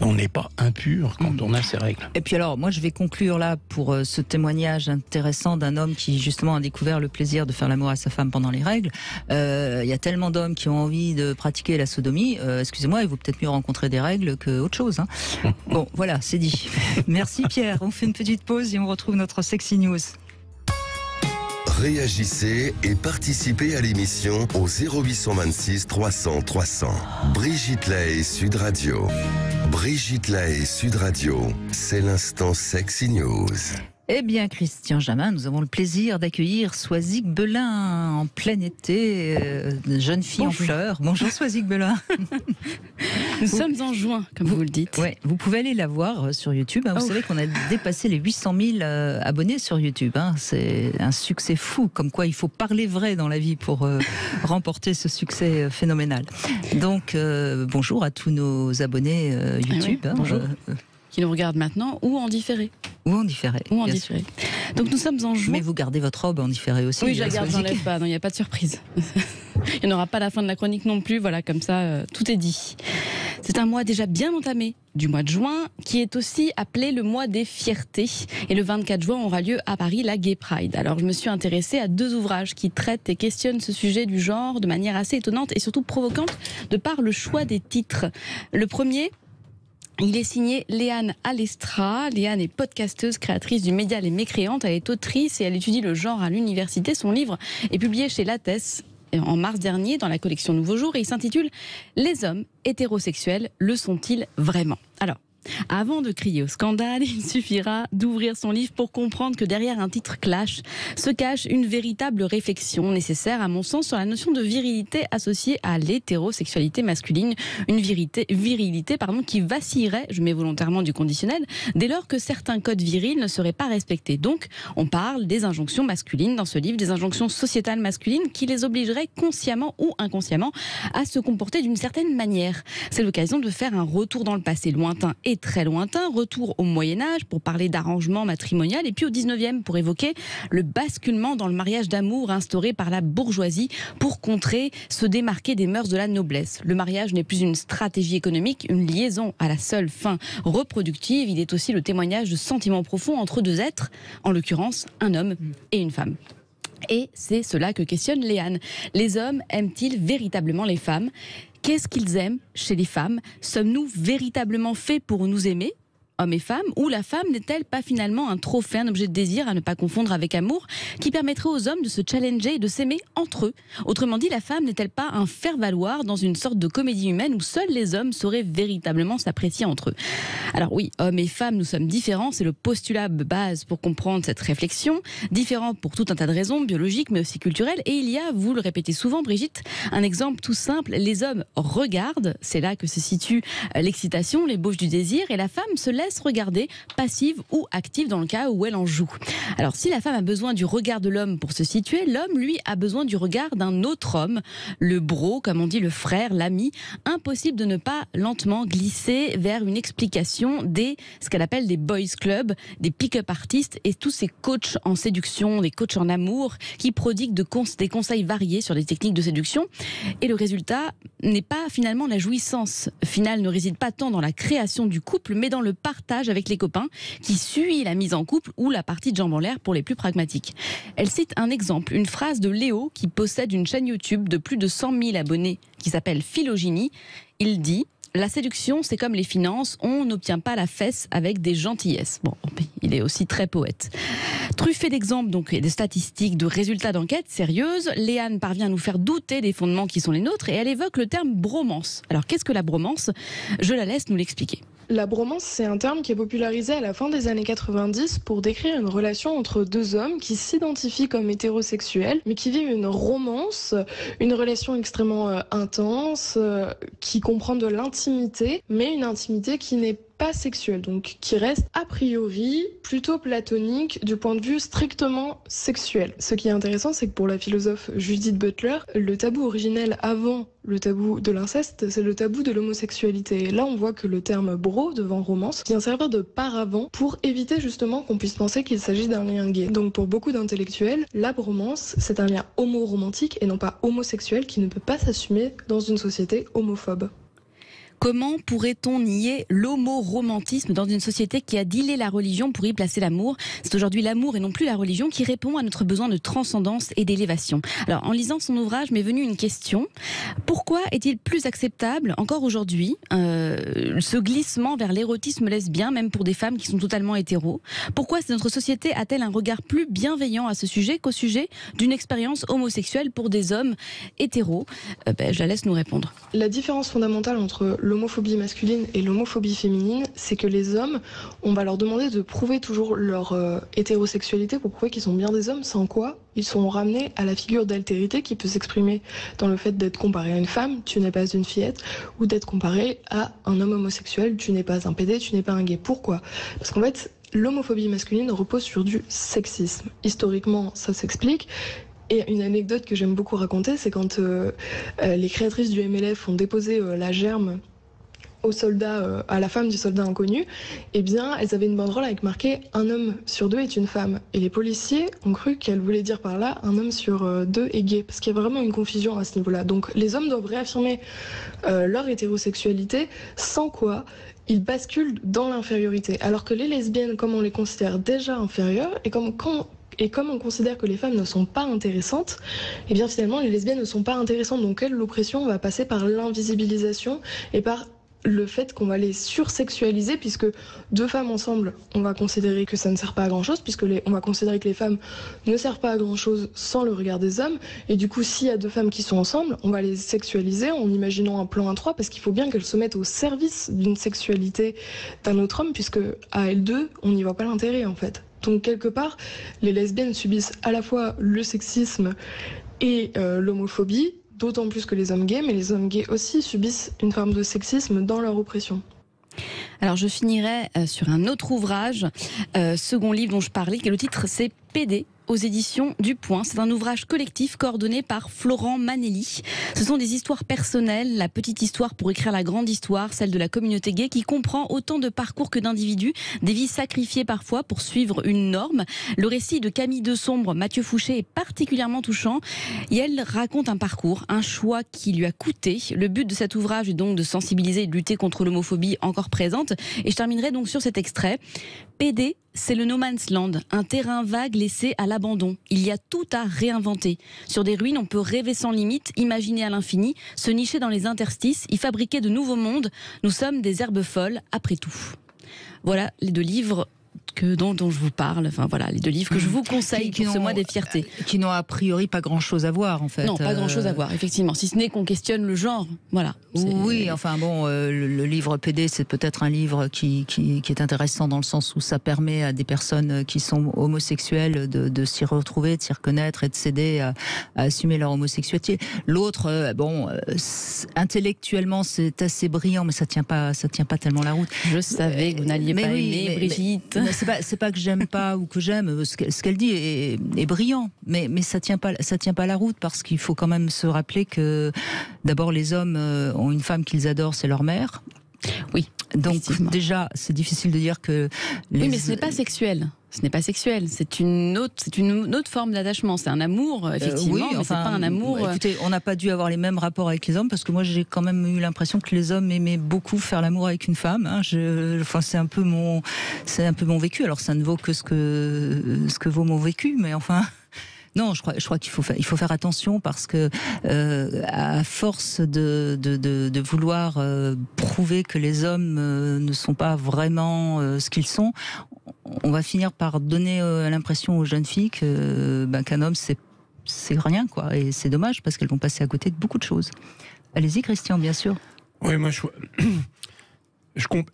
S3: on n'est pas impur quand on a ces règles.
S2: Et puis alors, moi je vais conclure là pour ce témoignage intéressant d'un homme qui justement a découvert le plaisir de faire l'amour à sa femme pendant les règles. Il y a tellement d'hommes qui ont envie de pratiquer la sodomie. Excusez-moi, il vaut peut-être mieux rencontrer des règles que autre chose. Hein. Bon, voilà, c'est dit. Merci Pierre. On fait une petite pause et on retrouve notre Sexy News.
S1: Réagissez et participez à l'émission au 0826 300 300. Brigitte Lahaie, Sud Radio. Brigitte Lahaie, Sud Radio, c'est l'instant Sexy News.
S2: Eh bien, Christian Jamin, nous avons le plaisir d'accueillir Soisic Belin en plein été, jeune fille en fleurs. Bonjour Soisic Belin.
S5: Nous sommes en juin, comme vous le dites.
S2: Ouais, vous pouvez aller la voir sur YouTube. Hein. Vous savez qu'on a dépassé les 800 000 abonnés sur YouTube. Hein. C'est un succès fou, comme quoi il faut parler vrai dans la vie pour remporter ce succès phénoménal. Donc, bonjour à tous nos abonnés YouTube.
S5: Oui, bonjour. Qui nous regardent maintenant ou en différé.
S2: Ou en différé.
S5: Ou en différé. Donc nous sommes en juin.
S2: Mais vous gardez votre robe en différé aussi.
S5: Oui, je la garde, j'enlève pas. Non, il n'y a pas de surprise. Il n'y en aura pas à la fin de la chronique non plus. Voilà, comme ça, tout est dit. C'est un mois déjà bien entamé, du mois de juin, qui est aussi appelé le mois des fiertés. Et le 24 juin aura lieu à Paris la Gay Pride. Alors je me suis intéressée à 2 ouvrages qui traitent et questionnent ce sujet du genre de manière assez étonnante et surtout provocante de par le choix des titres. Le premier... il est signé Léane Alestra. Léane est podcasteuse, créatrice du média Les Mécréantes. Elle est autrice et elle étudie le genre à l'université. Son livre est publié chez Lattès en mars dernier dans la collection Nouveau Jour et il s'intitule « Les hommes hétérosexuels, le sont-ils vraiment ?» Alors, avant de crier au scandale, il suffira d'ouvrir son livre pour comprendre que derrière un titre clash se cache une véritable réflexion nécessaire, à mon sens, sur la notion de virilité associée à l'hétérosexualité masculine. Une virilité qui vacillerait, je mets volontairement du conditionnel, dès lors que certains codes virils ne seraient pas respectés. Donc, on parle des injonctions masculines dans ce livre, des injonctions sociétales masculines qui les obligeraient consciemment ou inconsciemment à se comporter d'une certaine manière. C'est l'occasion de faire un retour dans le passé lointain et très lointain, retour au Moyen-Âge pour parler d'arrangement matrimonial et puis au 19e pour évoquer le basculement dans le mariage d'amour instauré par la bourgeoisie pour contrer, se démarquer des mœurs de la noblesse. Le mariage n'est plus une stratégie économique, une liaison à la seule fin reproductive, il est aussi le témoignage de sentiments profonds entre 2 êtres, en l'occurrence un homme et une femme. Et c'est cela que questionne Léane. Les hommes aiment-ils véritablement les femmes ? Qu'est-ce qu'ils aiment chez les femmes ? Sommes-nous véritablement faits pour nous aimer ? Hommes et femmes, ou la femme n'est-elle pas finalement un trophée, un objet de désir à ne pas confondre avec amour, qui permettrait aux hommes de se challenger et de s'aimer entre eux ? Autrement dit, la femme n'est-elle pas un faire-valoir dans une sorte de comédie humaine où seuls les hommes sauraient véritablement s'apprécier entre eux ? Alors oui, hommes et femmes, nous sommes différents, c'est le postulat de base pour comprendre cette réflexion, différents pour tout un tas de raisons, biologiques mais aussi culturelles, et il y a, vous le répétez souvent Brigitte, un exemple tout simple, les hommes regardent, c'est là que se situe l'excitation, l'ébauche du désir, et la femme se laisse regarder, passive ou active dans le cas où elle en joue. Alors si la femme a besoin du regard de l'homme pour se situer, l'homme lui a besoin du regard d'un autre homme, le bro, comme on dit, le frère, l'ami. Impossible de ne pas lentement glisser vers une explication ce qu'elle appelle des boys clubs, des pick-up artistes et tous ces coachs en séduction, des coachs en amour qui prodiguent des conseils variés sur des techniques de séduction. Et le résultat n'est pas finalement la jouissance finale, ne réside pas tant dans la création du couple, mais dans le partage avec les copains qui suit la mise en couple ou la partie de jambes en l'air pour les plus pragmatiques. Elle cite un exemple, une phrase de Léo qui possède une chaîne YouTube de plus de 100 000 abonnés qui s'appelle Philogénie. Il dit « La séduction, c'est comme les finances, on n'obtient pas la fesse avec des gentillesses. » Bon, il est aussi très poète. Truffé d'exemples donc, et de statistiques, de résultats d'enquêtes sérieuses, Léane parvient à nous faire douter des fondements qui sont les nôtres et elle évoque le terme bromance. Alors qu'est-ce que la bromance ? Je la laisse nous l'expliquer.
S6: La bromance, c'est un terme qui est popularisé à la fin des années 90 pour décrire une relation entre 2 hommes qui s'identifient comme hétérosexuels, mais qui vivent une romance, une relation extrêmement intense, qui comprend de l'intimité, mais une intimité qui n'est pas sexuels, donc qui restent a priori plutôt platoniques du point de vue strictement sexuel. Ce qui est intéressant, c'est que pour la philosophe Judith Butler, le tabou originel avant le tabou de l'inceste, c'est le tabou de l'homosexualité. Et là, on voit que le terme bro devant romance vient servir de paravent pour éviter justement qu'on puisse penser qu'il s'agit d'un lien gay. Donc pour beaucoup d'intellectuels, la bromance, c'est un lien homo-romantique et non pas homosexuel qui ne peut pas s'assumer dans une société homophobe.
S5: Comment pourrait-on nier l'homoromantisme dans une société qui a dealé la religion pour y placer l'amour ? C'est aujourd'hui l'amour et non plus la religion qui répond à notre besoin de transcendance et d'élévation. Alors, en lisant son ouvrage, m'est venue une question. Pourquoi est-il plus acceptable, encore aujourd'hui, ce glissement vers l'érotisme lesbien, même pour des femmes qui sont totalement hétéros ? Pourquoi notre société a-t-elle un regard plus bienveillant à ce sujet qu'au sujet d'une expérience homosexuelle pour des hommes hétéros ? Je la laisse nous répondre.
S6: La différence fondamentale entre l'homophobie masculine et l'homophobie féminine, c'est que les hommes, on va leur demander de prouver toujours leur hétérosexualité pour prouver qu'ils sont bien des hommes, sans quoi ils sont ramenés à la figure d'altérité qui peut s'exprimer dans le fait d'être comparé à une femme, tu n'es pas une fillette, ou d'être comparé à un homme homosexuel, tu n'es pas un PD, tu n'es pas un gay. Pourquoi ? Parce qu'en fait, l'homophobie masculine repose sur du sexisme. Historiquement, ça s'explique. Et une anecdote que j'aime beaucoup raconter, c'est quand les créatrices du MLF ont déposé la germe au soldat, à la femme du soldat inconnu, eh bien, elles avaient une banderole avec marqué « Un homme sur deux est une femme ». Et les policiers ont cru qu'elle voulait dire par là « Un homme sur deux est gay », parce qu'il y a vraiment une confusion à ce niveau-là. Donc les hommes doivent réaffirmer leur hétérosexualité, sans quoi ils basculent dans l'infériorité. Alors que les lesbiennes, comme on les considère déjà inférieures, et comme on considère que les femmes ne sont pas intéressantes, eh bien finalement les lesbiennes ne sont pas intéressantes. Donc l'oppression va passer par l'invisibilisation et par le fait qu'on va les sursexualiser, puisque deux femmes ensemble, on va considérer que ça ne sert pas à grand chose, on va considérer que les femmes ne servent pas à grand chose sans le regard des hommes, et du coup s'il y a deux femmes qui sont ensemble, on va les sexualiser en imaginant un plan à trois, parce qu'il faut bien qu'elles se mettent au service d'une sexualité d'un autre homme, puisque à elles deux, on n'y voit pas l'intérêt en fait. Donc quelque part, les lesbiennes subissent à la fois le sexisme et l'homophobie, d'autant plus que les hommes gays, mais les hommes gays aussi subissent une forme de sexisme dans leur oppression.
S5: Alors je finirai sur un autre ouvrage, second livre dont je parlais, que le titre c'est PD, aux éditions du Point. C'est un ouvrage collectif coordonné par Florent Manelli. Ce sont des histoires personnelles, la petite histoire pour écrire la grande histoire, celle de la communauté gay qui comprend autant de parcours que d'individus, des vies sacrifiées parfois pour suivre une norme. Le récit de Camille Desombre, Mathieu Fouché est particulièrement touchant et elle raconte un parcours, un choix qui lui a coûté. Le but de cet ouvrage est donc de sensibiliser et de lutter contre l'homophobie encore présente. Et je terminerai donc sur cet extrait. PD, c'est le no man's land, un terrain vague laissé à l'abandon. Il y a tout à réinventer. Sur des ruines, on peut rêver sans limite, imaginer à l'infini, se nicher dans les interstices, y fabriquer de nouveaux mondes. Nous sommes des herbes folles, après tout. Voilà les deux livres dont je vous parle, enfin voilà, les deux livres que je vous conseille pour ce mois des fiertés.
S2: Qui n'ont a priori pas grand-chose à voir en fait.
S5: Non, pas grand-chose à voir, effectivement, si ce n'est qu'on questionne le genre, voilà.
S2: Oui, enfin bon, le livre PD, c'est peut-être un livre qui est intéressant dans le sens où ça permet à des personnes qui sont homosexuelles de s'y retrouver, de s'y reconnaître et de s'aider à assumer leur homosexualité. L'autre, intellectuellement, c'est assez brillant, mais ça tient pas tellement la route.
S5: Je savais que vous n'alliez pas aimer, Brigitte.
S2: C'est pas que j'aime pas ou que j'aime, ce qu'elle dit est brillant, mais ça tient pas la route, parce qu'il faut quand même se rappeler que d'abord les hommes ont une femme qu'ils adorent, c'est leur mère.
S5: Oui.
S2: Donc déjà, c'est difficile de dire que...
S5: Oui, mais ce n'est pas sexuel. Ce n'est pas sexuel, c'est une autre forme d'attachement. C'est un amour, effectivement, mais c'est pas un amour...
S2: Écoutez, on n'a pas dû avoir les mêmes rapports avec les hommes, parce que moi j'ai quand même eu l'impression que les hommes aimaient beaucoup faire l'amour avec une femme. Hein. C'est un peu mon vécu. Alors ça ne vaut que ce que vaut mon vécu, mais enfin... Non, je crois qu'il faut faire attention, parce que à force de vouloir prouver que les hommes ne sont pas vraiment ce qu'ils sont, on va finir par donner l'impression aux jeunes filles qu'un homme c'est rien, quoi. Et c'est dommage, parce qu'elles vont passer à côté de beaucoup de choses. Allez-y, Christian, bien sûr.
S3: Oui, moi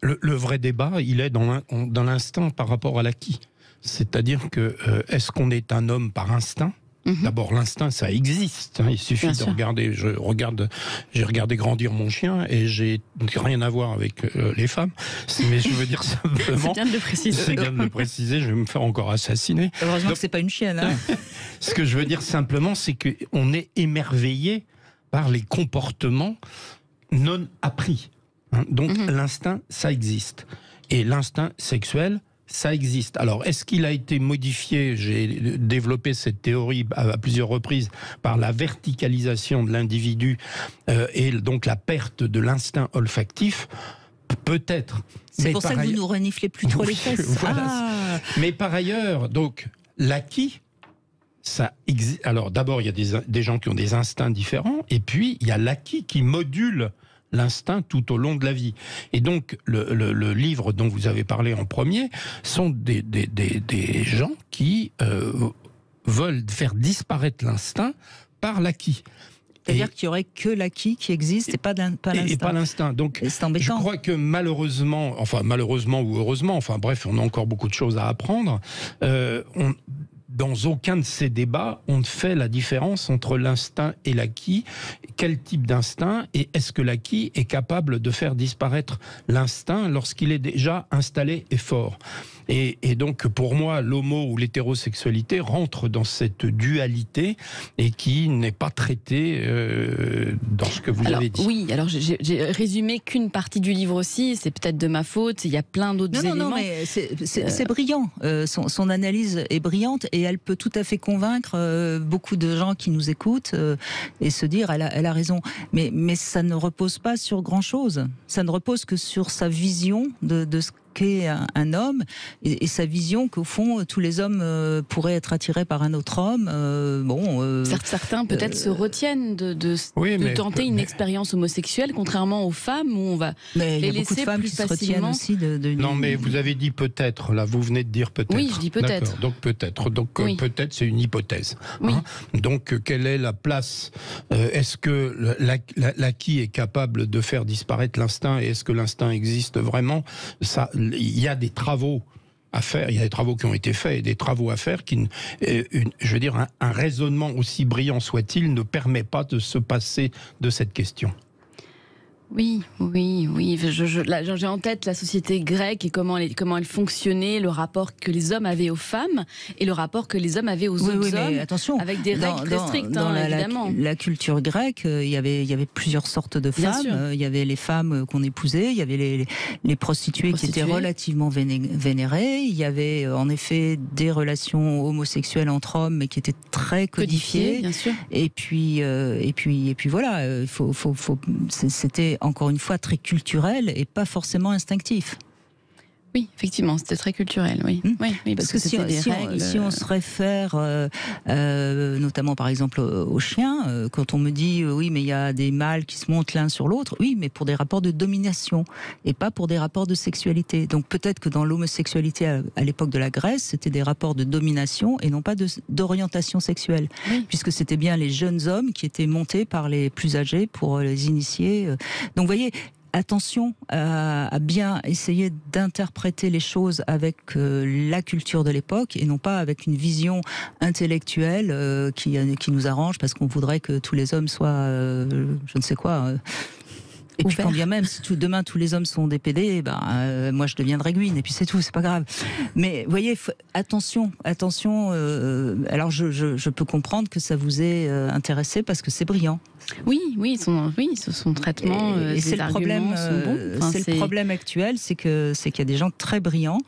S3: le vrai débat, il est dans l'instinct par rapport à l'acquis. C'est-à-dire que est-ce qu'on est un homme par instinct, D'abord, l'instinct, ça existe. Il suffit de regarder. J'ai regardé grandir mon chien et j'ai rien à voir avec les femmes. Mais je veux dire simplement.
S5: C'est bien de le préciser.
S3: C'est bien de le préciser. Je vais me faire encore assassiner.
S2: Heureusement que c'est pas une chienne. Hein.
S3: Ce que je veux dire simplement, c'est qu'on est émerveillé par les comportements non appris. Donc l'instinct, ça existe. Et l'instinct sexuel, ça existe. Alors, est-ce qu'il a été modifié? J'ai développé cette théorie à plusieurs reprises par la verticalisation de l'individu et donc la perte de l'instinct olfactif. Peut-être.
S2: C'est pour ça que vous nous reniflez plus trop les fesses.
S3: Voilà. Mais par ailleurs, donc, l'acquis, ça existe. Alors, d'abord, il y a des gens qui ont des instincts différents, et puis il y a l'acquis qui module l'instinct tout au long de la vie. Et donc, le livre dont vous avez parlé en premier sont des gens qui veulent faire disparaître l'instinct par l'acquis.
S2: C'est-à-dire qu'il n'y aurait que l'acquis qui existe et pas l'instinct.
S3: Et pas l'instinct. Donc,
S2: c'est embêtant.
S3: Je crois que malheureusement ou heureusement, bref, on a encore beaucoup de choses à apprendre. Dans aucun de ces débats, on ne fait la différence entre l'instinct et l'acquis. Quel type d'instinct? Et est-ce que l'acquis est capable de faire disparaître l'instinct lorsqu'il est déjà installé et fort? Et donc, pour moi, l'homo ou l'hétérosexualité rentre dans cette dualité et qui n'est pas traitée dans ce que vous avez dit.
S5: Oui, alors j'ai résumé qu'une partie du livre aussi, c'est peut-être de ma faute, il y a plein d'autres éléments.
S2: Non, mais c'est brillant. Son analyse est brillante et elle peut tout à fait convaincre beaucoup de gens qui nous écoutent et se dire elle a raison. Mais ça ne repose pas sur grand-chose. Ça ne repose que sur sa vision de ce qu'est un homme et sa vision qu'au fond tous les hommes pourraient être attirés par un autre homme.
S5: Certains peut-être se retiennent de tenter une expérience homosexuelle, contrairement aux femmes où on va
S2: mais
S5: les
S2: il y a beaucoup de femmes qui se retiennent aussi
S3: Non, mais vous avez dit peut-être, là, vous venez de dire peut-être.
S5: Oui, je dis peut-être.
S3: Donc peut-être. Donc
S5: oui.
S3: Peut-être, c'est une hypothèse.
S5: Oui.
S3: Donc quelle est la place? Est-ce que l'acquis est capable de faire disparaître l'instinct et est-ce que l'instinct existe vraiment? Ça, il y a des travaux à faire, il y a des travaux qui ont été faits et des travaux à faire qui, je veux dire, un raisonnement aussi brillant soit-il ne permet pas de se passer de cette question.
S5: Oui. J'ai en tête la société grecque et comment elle fonctionnait, le rapport que les hommes avaient aux femmes et le rapport que les hommes avaient aux autres hommes.
S2: Attention,
S5: avec des règles très strictes, évidemment.
S2: La culture grecque, il y avait plusieurs sortes de femmes. Il y avait les femmes qu'on épousait, il y avait les prostituées qui étaient relativement vénérées. Il y avait en effet des relations homosexuelles entre hommes, mais qui étaient très codifiées.
S5: Bien sûr.
S2: Et puis voilà, c'était encore une fois très culturel et pas forcément instinctif.
S5: Oui, effectivement, c'était très culturel, oui. Oui, parce que c'était des règles.
S2: Si on se réfère notamment par exemple aux chiens, quand on me dit oui mais il y a des mâles qui se montent l'un sur l'autre, oui mais pour des rapports de domination et pas pour des rapports de sexualité. Donc peut-être que dans l'homosexualité à l'époque de la Grèce, c'était des rapports de domination et non pas d'orientation sexuelle, puisque c'était bien les jeunes hommes qui étaient montés par les plus âgés pour les initier. Donc vous voyez, attention à bien essayer d'interpréter les choses avec la culture de l'époque et non pas avec une vision intellectuelle qui nous arrange parce qu'on voudrait que tous les hommes soient je ne sais quoi. Et puis quand bien même, si demain tous les hommes sont des PD, moi je deviendrai Gwyn, et puis c'est tout, c'est pas grave. Mais vous voyez, attention. Alors je peux comprendre que ça vous ait intéressé parce que c'est brillant.
S5: Oui, son traitement,
S2: et c'est le problème. C'est le problème actuel, c'est qu'il y a des gens très brillants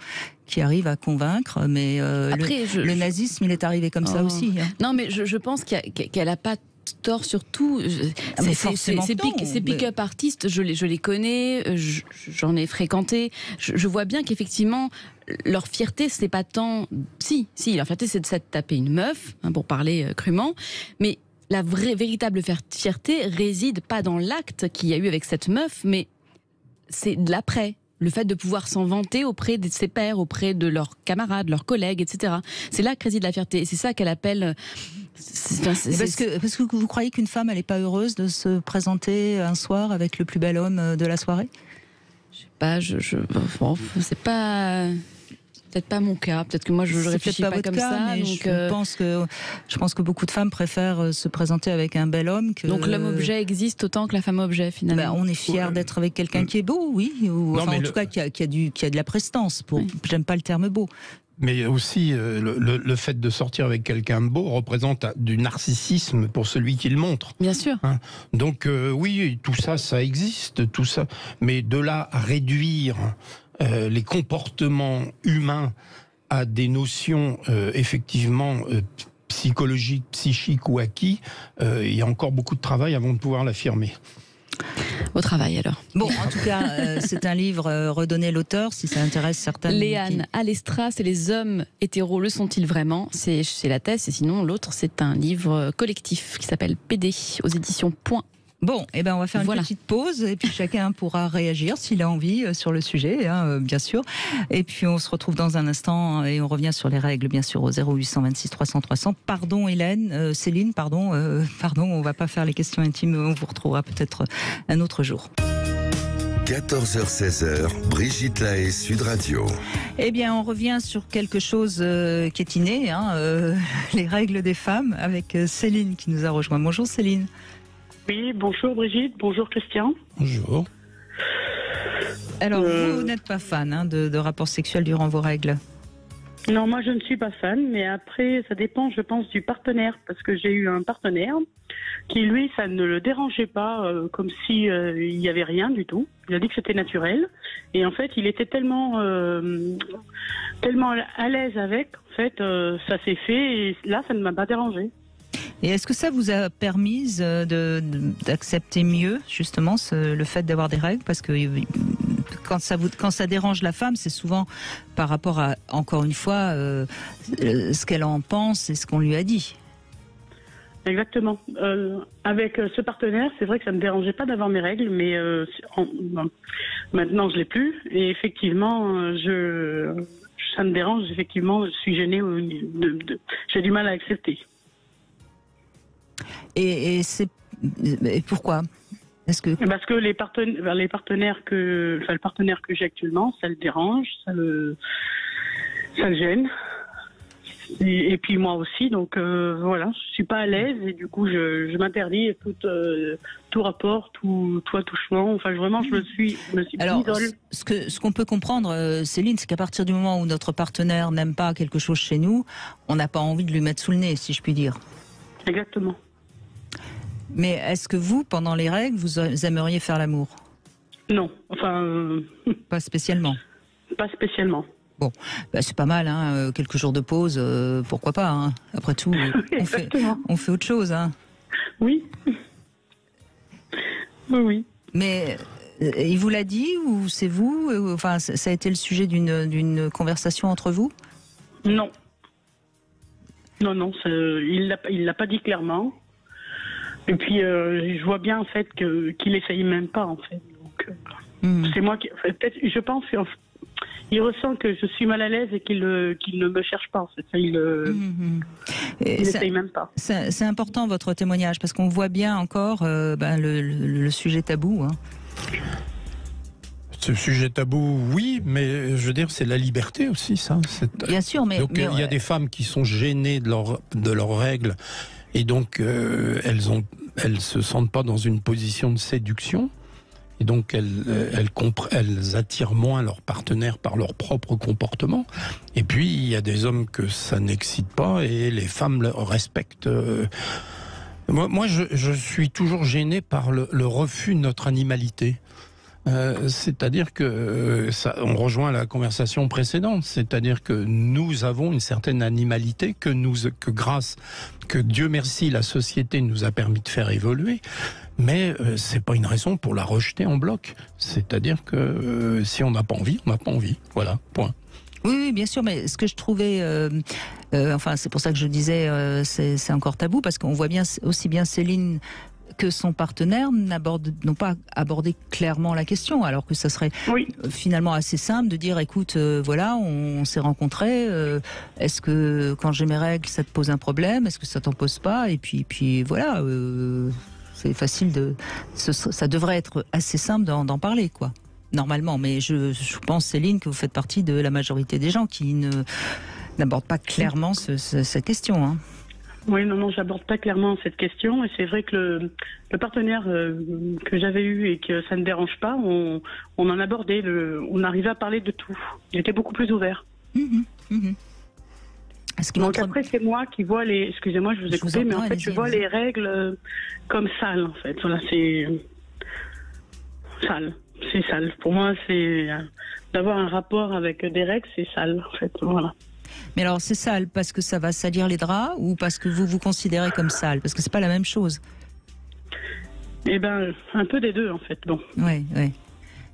S2: qui arrivent à convaincre, mais après, le nazisme, il est arrivé comme ça aussi. Hein.
S5: Non, mais je pense qu'elle a pas tort surtout. Ces pick-up artistes, je les connais, j'en ai fréquenté. Je vois bien qu'effectivement, leur fierté, c'est pas tant. Si, leur fierté, c'est de se taper une meuf, pour parler crûment, mais la véritable fierté réside pas dans l'acte qu'il y a eu avec cette meuf, mais c'est de l'après. Le fait de pouvoir s'en vanter auprès de ses pairs, auprès de leurs camarades, leurs collègues, etc. C'est là que réside la fierté. Et c'est ça qu'elle appelle...
S2: Parce que vous croyez qu'une femme, elle n'est pas heureuse de se présenter un soir avec le plus bel homme de la soirée ?
S5: Je sais pas, c'est pas... peut-être pas mon cas. Peut-être que moi, je
S2: C'est
S5: réfléchis
S2: peut-être
S5: pas
S2: votre
S5: comme
S2: cas,
S5: ça.
S2: mais
S5: Donc,
S2: je pense que beaucoup de femmes préfèrent se présenter avec un bel homme que.
S5: donc l'homme-objet existe autant que la femme-objet, finalement.
S2: Ben, on est fier d'être avec quelqu'un qui est beau, oui, ou
S3: Non,
S2: enfin,
S3: mais
S2: en tout cas qui a de la prestance. J'aime pas le terme beau.
S3: Mais aussi, le fait de sortir avec quelqu'un de beau représente du narcissisme pour celui qui le montre.
S5: Bien sûr.
S3: Hein. Donc oui, tout ça, ça existe, tout ça. Mais de là à réduire les comportements humains à des notions effectivement psychologiques, psychiques ou acquis, il y a encore beaucoup de travail avant de pouvoir l'affirmer.
S5: Au travail, alors.
S2: Bon, en tout cas, c'est un livre, redonnez l'auteur, si ça intéresse certaines.
S5: Léane Alestra, c'est les hommes hétéros, le sont-ils vraiment? C'est la thèse, et sinon l'autre, c'est un livre collectif qui s'appelle PD, aux éditions Point.
S2: Bon, eh ben on va faire une
S5: Voilà.
S2: petite pause et puis chacun pourra réagir s'il a envie sur le sujet, bien sûr. Et puis on se retrouve dans un instant et on revient sur les règles, bien sûr, au 0826 300 300. Pardon Hélène, Céline, pardon, on va pas faire les questions intimes, on vous retrouvera peut-être un autre jour.
S1: 14h-16h, Brigitte Lahaie, Sud Radio.
S2: Eh bien, on revient sur quelque chose qui est inné, les règles des femmes, avec Céline qui nous a rejoint. Bonjour Céline.
S7: Oui, bonjour Brigitte, bonjour Christian.
S3: Bonjour.
S2: Alors, vous n'êtes pas fan de rapports sexuels durant vos règles?
S7: Non, moi je ne suis pas fan, mais après ça dépend, je pense, du partenaire, parce que j'ai eu un partenaire qui, lui, ça ne le dérangeait pas, comme si il n'y avait rien du tout. Il a dit que c'était naturel, et en fait, il était tellement à l'aise avec, en fait, ça s'est fait, et là, ça ne m'a pas dérangé.
S2: Et est-ce que ça vous a permis d'accepter mieux, justement, le fait d'avoir des règles? Parce que quand ça dérange la femme, c'est souvent par rapport à, encore une fois, ce qu'elle en pense et ce qu'on lui a dit.
S7: Exactement. Avec ce partenaire, c'est vrai que ça ne me dérangeait pas d'avoir mes règles, mais maintenant je l'ai plus. Et effectivement, ça me dérange, effectivement, je suis gênée, j'ai du mal à accepter.
S2: Et pourquoi? Est-ce que...
S7: Parce que le partenaire que j'ai actuellement, ça le dérange, ça le gêne. Et puis moi aussi, donc voilà, je suis pas à l'aise et du coup je m'interdis tout rapport, tout touchement. Enfin vraiment, je me suis
S2: Alors,
S7: idole.
S2: ce qu'on peut comprendre, Céline, c'est qu'à partir du moment où notre partenaire n'aime pas quelque chose chez nous, on n'a pas envie de lui mettre sous le nez, si je puis dire.
S7: Exactement.
S2: Mais est-ce que vous, pendant les règles, vous aimeriez faire l'amour?
S7: Non, enfin.
S2: Pas spécialement.
S7: Pas spécialement.
S2: Bon, c'est pas mal, quelques jours de pause, pourquoi pas, Après tout, on fait autre chose,
S7: Oui. Oui.
S2: Mais il vous l'a dit ou c'est vous? Enfin, ça a été le sujet d'une conversation entre vous?
S7: Non. Non, il l'a pas dit clairement. Et puis je vois bien en fait qu'il essaye même pas en fait. Donc c'est moi qui, peut-être, je pense qu'il ressent que je suis mal à l'aise et qu'il ne me cherche pas en fait. Il essaye même pas.
S2: C'est important votre témoignage parce qu'on voit bien encore le sujet tabou.
S3: Ce sujet tabou, oui, mais je veux dire, c'est la liberté aussi, ça.
S2: Bien sûr, mais...
S3: Donc il y a des femmes qui sont gênées de leurs règles, et donc elles se sentent pas dans une position de séduction, et donc elles attirent moins leur partenaire par leur propre comportement. Et puis il y a des hommes que ça n'excite pas, et les femmes le respectent. Moi, je suis toujours gêné par le refus de notre animalité. C'est-à-dire que on rejoint la conversation précédente, c'est-à-dire que nous avons une certaine animalité que Dieu merci, la société nous a permis de faire évoluer, mais c'est pas une raison pour la rejeter en bloc. C'est-à-dire que si on n'a pas envie, on n'a pas envie. Voilà, point.
S2: Oui, bien sûr, mais ce que je trouvais, c'est pour ça que je disais, c'est encore tabou, parce qu'on voit bien aussi bien Céline que son partenaire n'ont pas abordé clairement la question, alors que ça serait finalement assez simple de dire, écoute, voilà, on s'est rencontrés, est-ce que quand j'ai mes règles, ça te pose un problème, est-ce que ça t'en pose pas, et puis voilà, c'est facile ça devrait être assez simple d'en parler, quoi. normalement. Mais je pense, Céline, que vous faites partie de la majorité des gens qui n'abordent pas clairement cette question. Hein.
S7: Oui, non, j'aborde pas clairement cette question. Et c'est vrai que le partenaire que j'avais eu et que ça ne dérange pas, on en abordait, on arrivait à parler de tout. Il était beaucoup plus ouvert. Donc après, c'est moi qui vois les... Excusez-moi, je vous ai coupé, mais en fait, je vois les règles comme sales, en fait. Voilà, c'est sale. C'est sale. Pour moi, c'est d'avoir un rapport avec des règles, c'est sale, en fait. Voilà.
S2: Mais alors, c'est sale parce que ça va salir les draps ou parce que vous vous considérez comme sale? Parce que c'est pas la même chose.
S7: Eh ben, un peu des deux, en fait. Bon.
S2: Oui.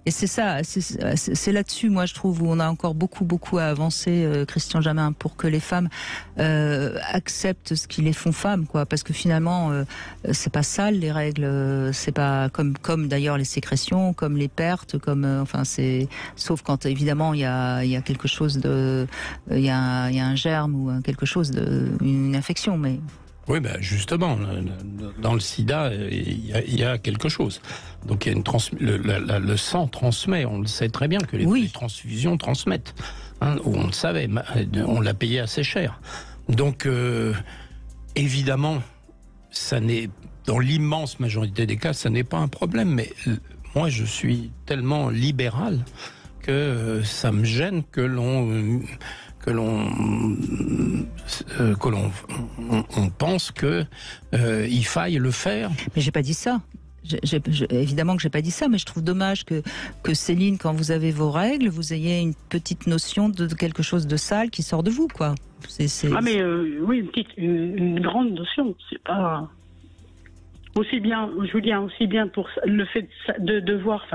S2: Et c'est ça, c'est là-dessus, moi, je trouve, où on a encore beaucoup à avancer, Christian Jamin, pour que les femmes acceptent ce qui les font femmes, quoi. Parce que finalement, c'est pas sale, les règles, c'est pas comme d'ailleurs les sécrétions, comme les pertes, sauf quand évidemment il y a quelque chose il y a un germe ou quelque chose une infection, mais.
S3: Oui, justement, dans le sida, il y a quelque chose. Donc il y a le sang transmet, on le sait très bien que les transfusions transmettent. Hein, on le savait, on l'a payé assez cher. Donc évidemment, ça n'est, dans l'immense majorité des cas, ça n'est pas un problème. Mais moi, je suis tellement libéral que ça me gêne que l'on pense que il faille le faire.
S2: Mais j'ai pas dit ça. Évidemment que j'ai pas dit ça, mais je trouve dommage que Céline, quand vous avez vos règles, vous ayez une petite notion de quelque chose de sale qui sort de vous, quoi.
S7: Oui, une grande notion. C'est pas aussi bien, Julien, aussi bien pour le fait de voir,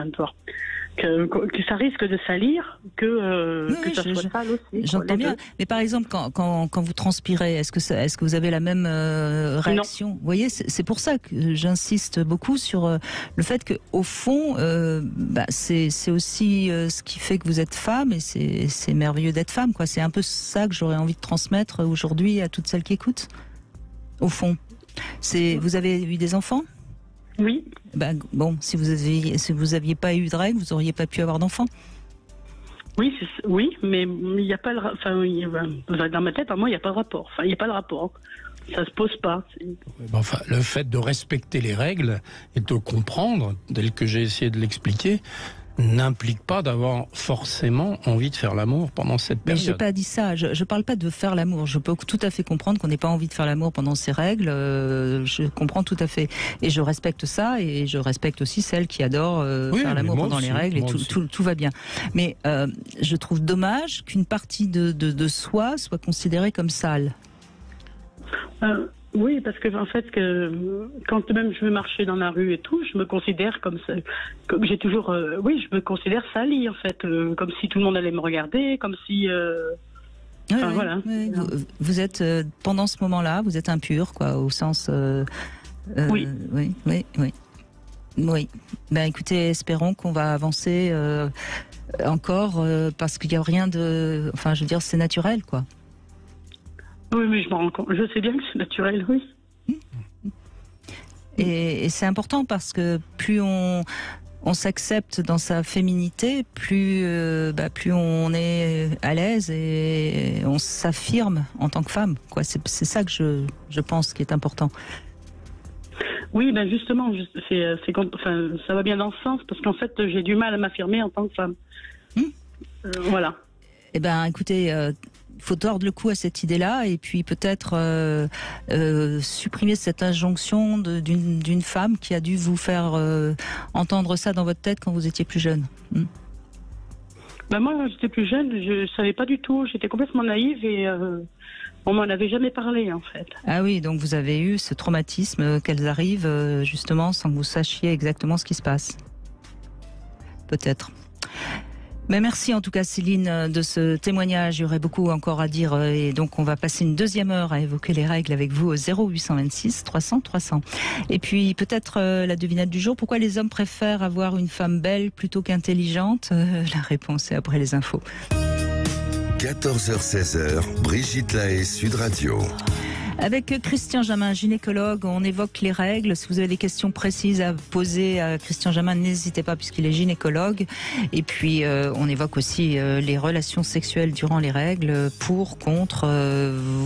S7: que ça risque de salir, que ça soit sale aussi.
S2: J'entends bien. Mais par exemple, quand vous transpirez, est-ce que vous avez la même réaction? Vous voyez, c'est pour ça que j'insiste beaucoup sur le fait que, au fond, c'est aussi ce qui fait que vous êtes femme, et c'est merveilleux d'être femme, quoi. C'est un peu ça que j'aurais envie de transmettre aujourd'hui à toutes celles qui écoutent. Au fond, vous avez eu des enfants?
S7: Oui.
S2: Si vous aviez pas eu de règles, vous auriez pas pu avoir d'enfants.
S7: Oui, mais il n'y a pas dans ma tête, moi, il n'y a pas de rapport. Il n'y a pas de rapport. Ça se pose pas.
S3: Le fait de respecter les règles et de comprendre, tel que j'ai essayé de l'expliquer, n'implique pas d'avoir forcément envie de faire l'amour pendant cette période.
S2: Mais j'ai pas dit ça. Je parle pas de faire l'amour. Je peux tout à fait comprendre qu'on n'ait pas envie de faire l'amour pendant ces règles. Je comprends tout à fait. Et je respecte ça. Et je respecte aussi celles qui adorent faire l'amour pendant les règles. Et tout va bien. Mais je trouve dommage qu'une partie de soi soit considérée comme sale.
S7: Oui, parce que en fait, quand même je veux marcher dans la rue et tout, je me considère comme ça, comme j'ai toujours, je me considère salie en fait, comme si tout le monde allait me regarder, comme si, voilà.
S2: Oui. Vous êtes pendant ce moment-là, vous êtes impur, quoi, au sens.
S7: Oui.
S2: Oui. Écoutez, espérons qu'on va avancer encore, parce qu'il n'y a rien de, c'est naturel, quoi.
S7: Oui, mais je me rends compte. Je sais bien que c'est naturel, oui.
S2: Et c'est important parce que plus on s'accepte dans sa féminité, plus on est à l'aise et on s'affirme en tant que femme, quoi. C'est ça que je pense qui est important.
S7: Oui, justement, ça va bien dans ce sens parce qu'en fait, j'ai du mal à m'affirmer en tant que femme. Voilà.
S2: Écoutez. Il faut tordre le cou à cette idée-là et puis peut-être supprimer cette injonction d'une femme qui a dû vous faire entendre ça dans votre tête quand vous étiez plus jeune.
S7: Moi, quand j'étais plus jeune, je savais pas du tout. J'étais complètement naïve et on m'en avait jamais parlé, en fait.
S2: Ah oui, donc vous avez eu ce traumatisme qu'elles arrivent justement sans que vous sachiez exactement ce qui se passe. Peut-être. Mais merci en tout cas Céline de ce témoignage, il y aurait beaucoup encore à dire et donc on va passer une deuxième heure à évoquer les règles avec vous au 0826 300 300. Et puis peut-être la devinette du jour, pourquoi les hommes préfèrent avoir une femme belle plutôt qu'intelligente? La réponse est après les infos.
S1: 14h-16h, Brigitte Lahaie, Sud Radio.
S2: Avec Christian Jamin, gynécologue, on évoque les règles. Si vous avez des questions précises à poser à Christian Jamin, n'hésitez pas puisqu'il est gynécologue. Et puis on évoque aussi les relations sexuelles durant les règles, pour, contre.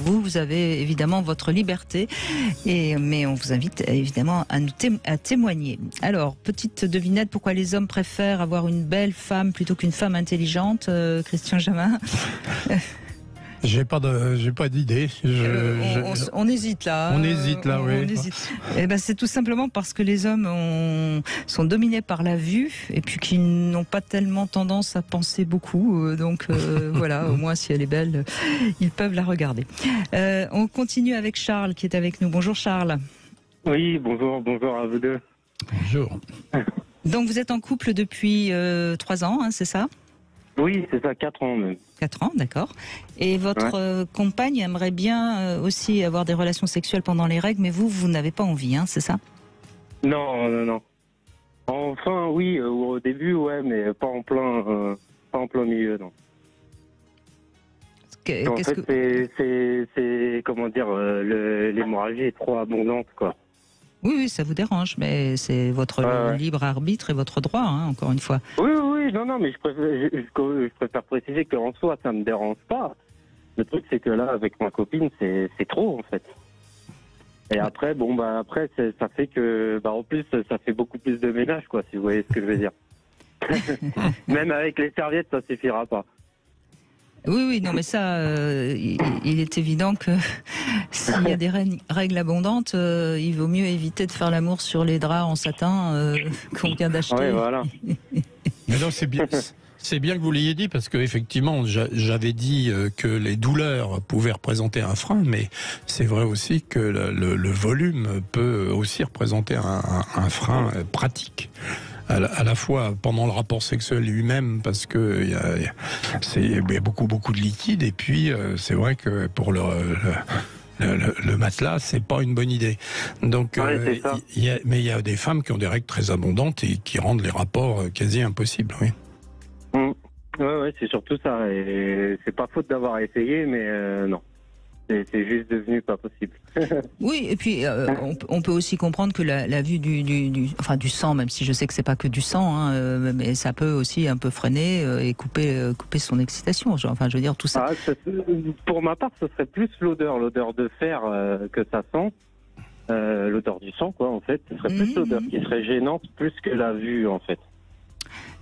S2: Vous avez évidemment votre liberté, mais on vous invite évidemment à témoigner. Alors, petite devinette, pourquoi les hommes préfèrent avoir une belle femme plutôt qu'une femme intelligente, Christian Jamin?
S3: J'ai pas d'idée.
S2: On hésite là.
S3: On hésite là, oui.
S2: Eh ben, c'est tout simplement parce que les hommes sont dominés par la vue et puis qu'ils n'ont pas tellement tendance à penser beaucoup. Donc voilà, au moins si elle est belle, ils peuvent la regarder. On continue avec Charles qui est avec nous. Bonjour Charles.
S8: Oui, bonjour à vous deux.
S3: Bonjour.
S2: Donc vous êtes en couple depuis 3 ans, hein, c'est ça?
S8: Oui, c'est ça, 4 ans même.
S2: 4 ans, d'accord. Et votre compagne aimerait bien aussi avoir des relations sexuelles pendant les règles, mais vous n'avez pas envie, hein, c'est ça?
S8: Non. Enfin, oui, au début, ouais, mais pas en plein milieu, non. En fait, c'est comment dire, l'hémorragie est trop abondante, quoi.
S2: Oui, ça vous dérange, mais c'est votre libre arbitre et votre droit, hein, encore une fois.
S8: Oui, non, mais je préfère préciser qu'en soi, ça me dérange pas. Le truc, c'est que là, avec ma copine, c'est trop, en fait. Et après, ça fait que, en plus, ça fait beaucoup plus de ménage, quoi, si vous voyez ce que je veux dire. Même avec les serviettes, ça suffira pas.
S2: Oui, non, mais ça, il est évident que s'il y a des règles abondantes, il vaut mieux éviter de faire l'amour sur les draps en satin qu'on vient d'acheter.
S8: Oui, voilà.
S3: Mais non, c'est bien. C'est bien que vous l'ayez dit, parce qu'effectivement, j'avais dit que les douleurs pouvaient représenter un frein, mais c'est vrai aussi que le volume peut aussi représenter un frein pratique. À la fois pendant le rapport sexuel lui-même, parce que il y a beaucoup de liquide, et puis c'est vrai que pour le matelas, c'est pas une bonne idée. Donc, mais il y a des femmes qui ont des règles très abondantes et qui rendent les rapports quasi impossibles. Oui.
S8: Ouais, c'est surtout ça. Et c'est pas faute d'avoir essayé, mais non. C'est juste devenu pas possible.
S2: Oui, et puis on peut aussi comprendre que la vue du sang, même si je sais que c'est pas que du sang, hein, mais ça peut aussi un peu freiner et couper son excitation. Enfin, je veux dire tout ça.
S8: Pour ma part, ce serait plus l'odeur de fer que ça sent. L'odeur du sang, quoi, en fait. Ce serait plus l'odeur qui serait gênante, plus que la vue, en fait.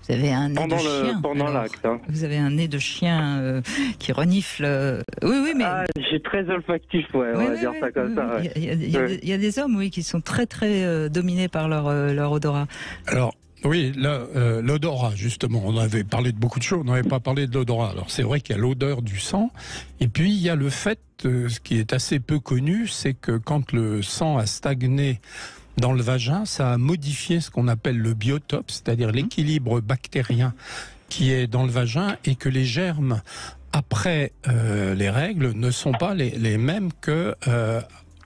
S2: Vous avez un nez de chien.
S8: Pendant l'acte. Hein.
S2: Vous avez un nez de chien qui renifle. Oui, mais.
S8: J'ai très olfactif, on va dire ça comme ça. Ouais.
S2: Il y a des hommes, oui, qui sont très, très dominés par leur odorat.
S3: Alors. Oui, l'odorat, justement, on avait parlé de beaucoup de choses, on n'avait pas parlé de l'odorat. Alors c'est vrai qu'il y a l'odeur du sang, et puis il y a le fait, ce qui est assez peu connu, c'est que quand le sang a stagné dans le vagin, ça a modifié ce qu'on appelle le biotope, c'est-à-dire l'équilibre bactérien qui est dans le vagin, et que les germes, après les règles, ne sont pas les mêmes que...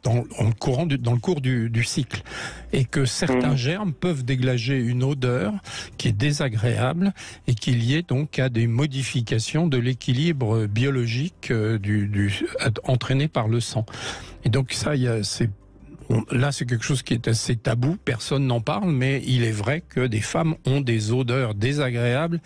S3: dans le cours du cycle, et que certains germes peuvent dégager une odeur qui est désagréable et qui est liée donc à des modifications de l'équilibre biologique entraîné par le sang. Et donc ça, là, c'est quelque chose qui est assez tabou, personne n'en parle, mais il est vrai que des femmes ont des odeurs désagréables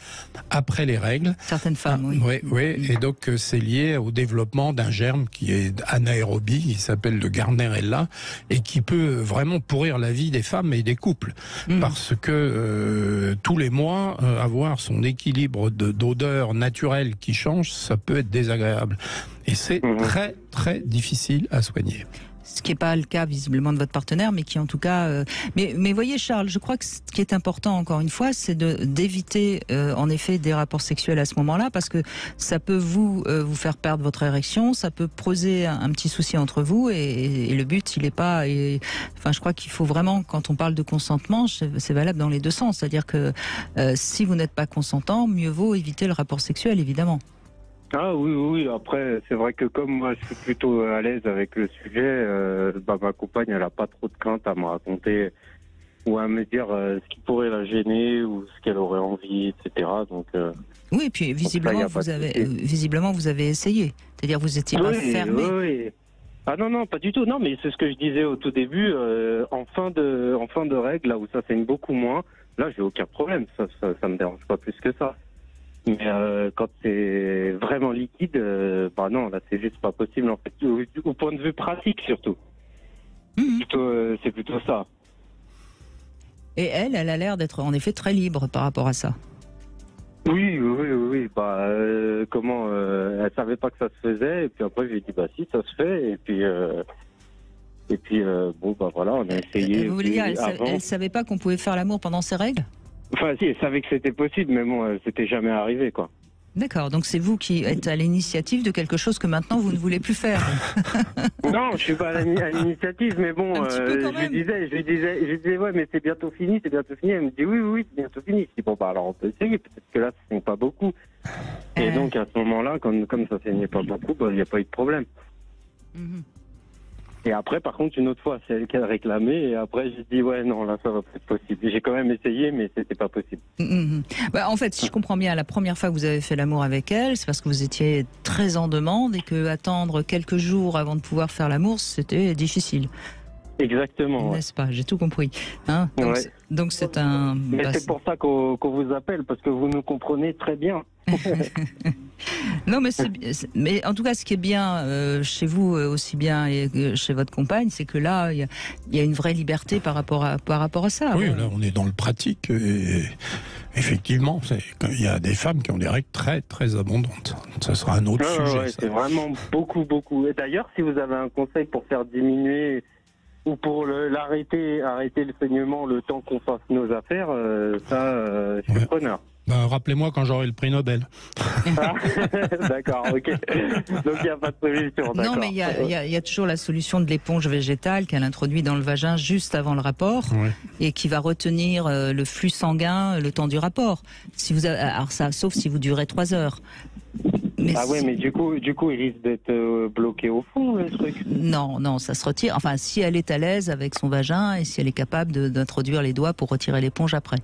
S3: après les règles.
S2: Certaines femmes, oui.
S3: Oui, et donc c'est lié au développement d'un germe qui est anaérobie, qui s'appelle le Gardnerella, et qui peut vraiment pourrir la vie des femmes et des couples. Parce que tous les mois, avoir son équilibre d'odeur naturelle qui change, ça peut être désagréable. Et c'est très, très difficile à soigner.
S2: Ce qui n'est pas le cas visiblement de votre partenaire, mais qui en tout cas... Mais voyez Charles, je crois que ce qui est important encore une fois, c'est d'éviter en effet des rapports sexuels à ce moment-là, parce que ça peut vous faire perdre votre érection, ça peut poser un petit souci entre vous, et le but il n'est pas... Enfin, je crois qu'il faut vraiment, quand on parle de consentement, c'est valable dans les deux sens, c'est-à-dire que si vous n'êtes pas consentant, mieux vaut éviter le rapport sexuel, évidemment.
S8: Ah oui, après c'est vrai que comme moi je suis plutôt à l'aise avec le sujet, ma compagne elle a pas trop de crainte à me raconter ou à me dire ce qui pourrait la gêner ou ce qu'elle aurait envie, etc. Donc
S2: oui, et puis visiblement vous avez essayé, c'est-à-dire vous étiez pas fermé.
S8: Ah non, pas du tout. Non, mais c'est ce que je disais au tout début. En fin de règle, là où ça saigne beaucoup moins, là, j'ai aucun problème. Ça me dérange pas plus que ça. Mais quand c'est vraiment liquide, bah non, là, c'est juste pas possible, en fait. Au point de vue pratique, surtout. C'est plutôt ça.
S2: Et elle a l'air d'être en effet très libre par rapport à ça.
S8: Oui. Bah, elle savait pas que ça se faisait, et puis après, je lui ai dit, bah si, ça se fait, et puis bon, bah voilà, on a essayé.
S2: Vous voulez dire, elle savait pas qu'on pouvait faire l'amour pendant ses règles?
S8: Enfin, si, elle savait que c'était possible, mais bon, c'était jamais arrivé, quoi.
S2: D'accord, donc c'est vous qui êtes à l'initiative de quelque chose que maintenant vous ne voulez plus faire.
S8: Non, je suis pas à l'initiative, mais bon, je lui disais, ouais, mais c'est bientôt fini. Elle me dit, oui, c'est bientôt fini. Je dis, bon, bah alors on peut essayer, peut-être que là, ça saigne pas beaucoup. Et donc, à ce moment-là, comme ça saignait pas beaucoup, bah, il n'y a pas eu de problème. Et après, par contre, une autre fois, c'est elle qui a réclamé. Et après, j'ai dit, ouais, non, là, ça va pas être possible. J'ai quand même essayé, mais c'était pas possible.
S2: Bah, en fait, si je comprends bien, la première fois que vous avez fait l'amour avec elle, c'est parce que vous étiez très en demande et que attendre quelques jours avant de pouvoir faire l'amour, c'était difficile.
S8: Exactement.
S2: N'est-ce pas? J'ai tout compris. Hein, donc c'est un...
S8: Mais c'est pour ça qu'on vous appelle, parce que vous nous comprenez très bien.
S2: Non, mais en tout cas, ce qui est bien chez vous aussi bien et chez votre compagne, c'est que là, il y a une vraie liberté par rapport à ça.
S3: Oui, là, on est dans le pratique. Et effectivement, il y a des femmes qui ont des règles très, très abondantes. Ça sera un autre sujet.
S8: Ouais, c'est vraiment beaucoup. Et d'ailleurs, si vous avez un conseil pour faire diminuer ou pour arrêter le saignement le temps qu'on fasse nos affaires, je suis preneur.
S3: Bah, rappelez-moi quand j'aurai le prix Nobel.
S8: D'accord, ok. Donc il n'y a pas de solution.
S2: Non, mais il y a toujours la solution de l'éponge végétale qu'elle introduit dans le vagin juste avant le rapport et qui va retenir le flux sanguin le temps du rapport. Alors ça, sauf si vous durez 3 heures. Mais
S8: mais du coup, il risque d'être bloqué au fond, le truc.
S2: Non, ça se retire. Enfin, si elle est à l'aise avec son vagin et si elle est capable d'introduire les doigts pour retirer l'éponge après.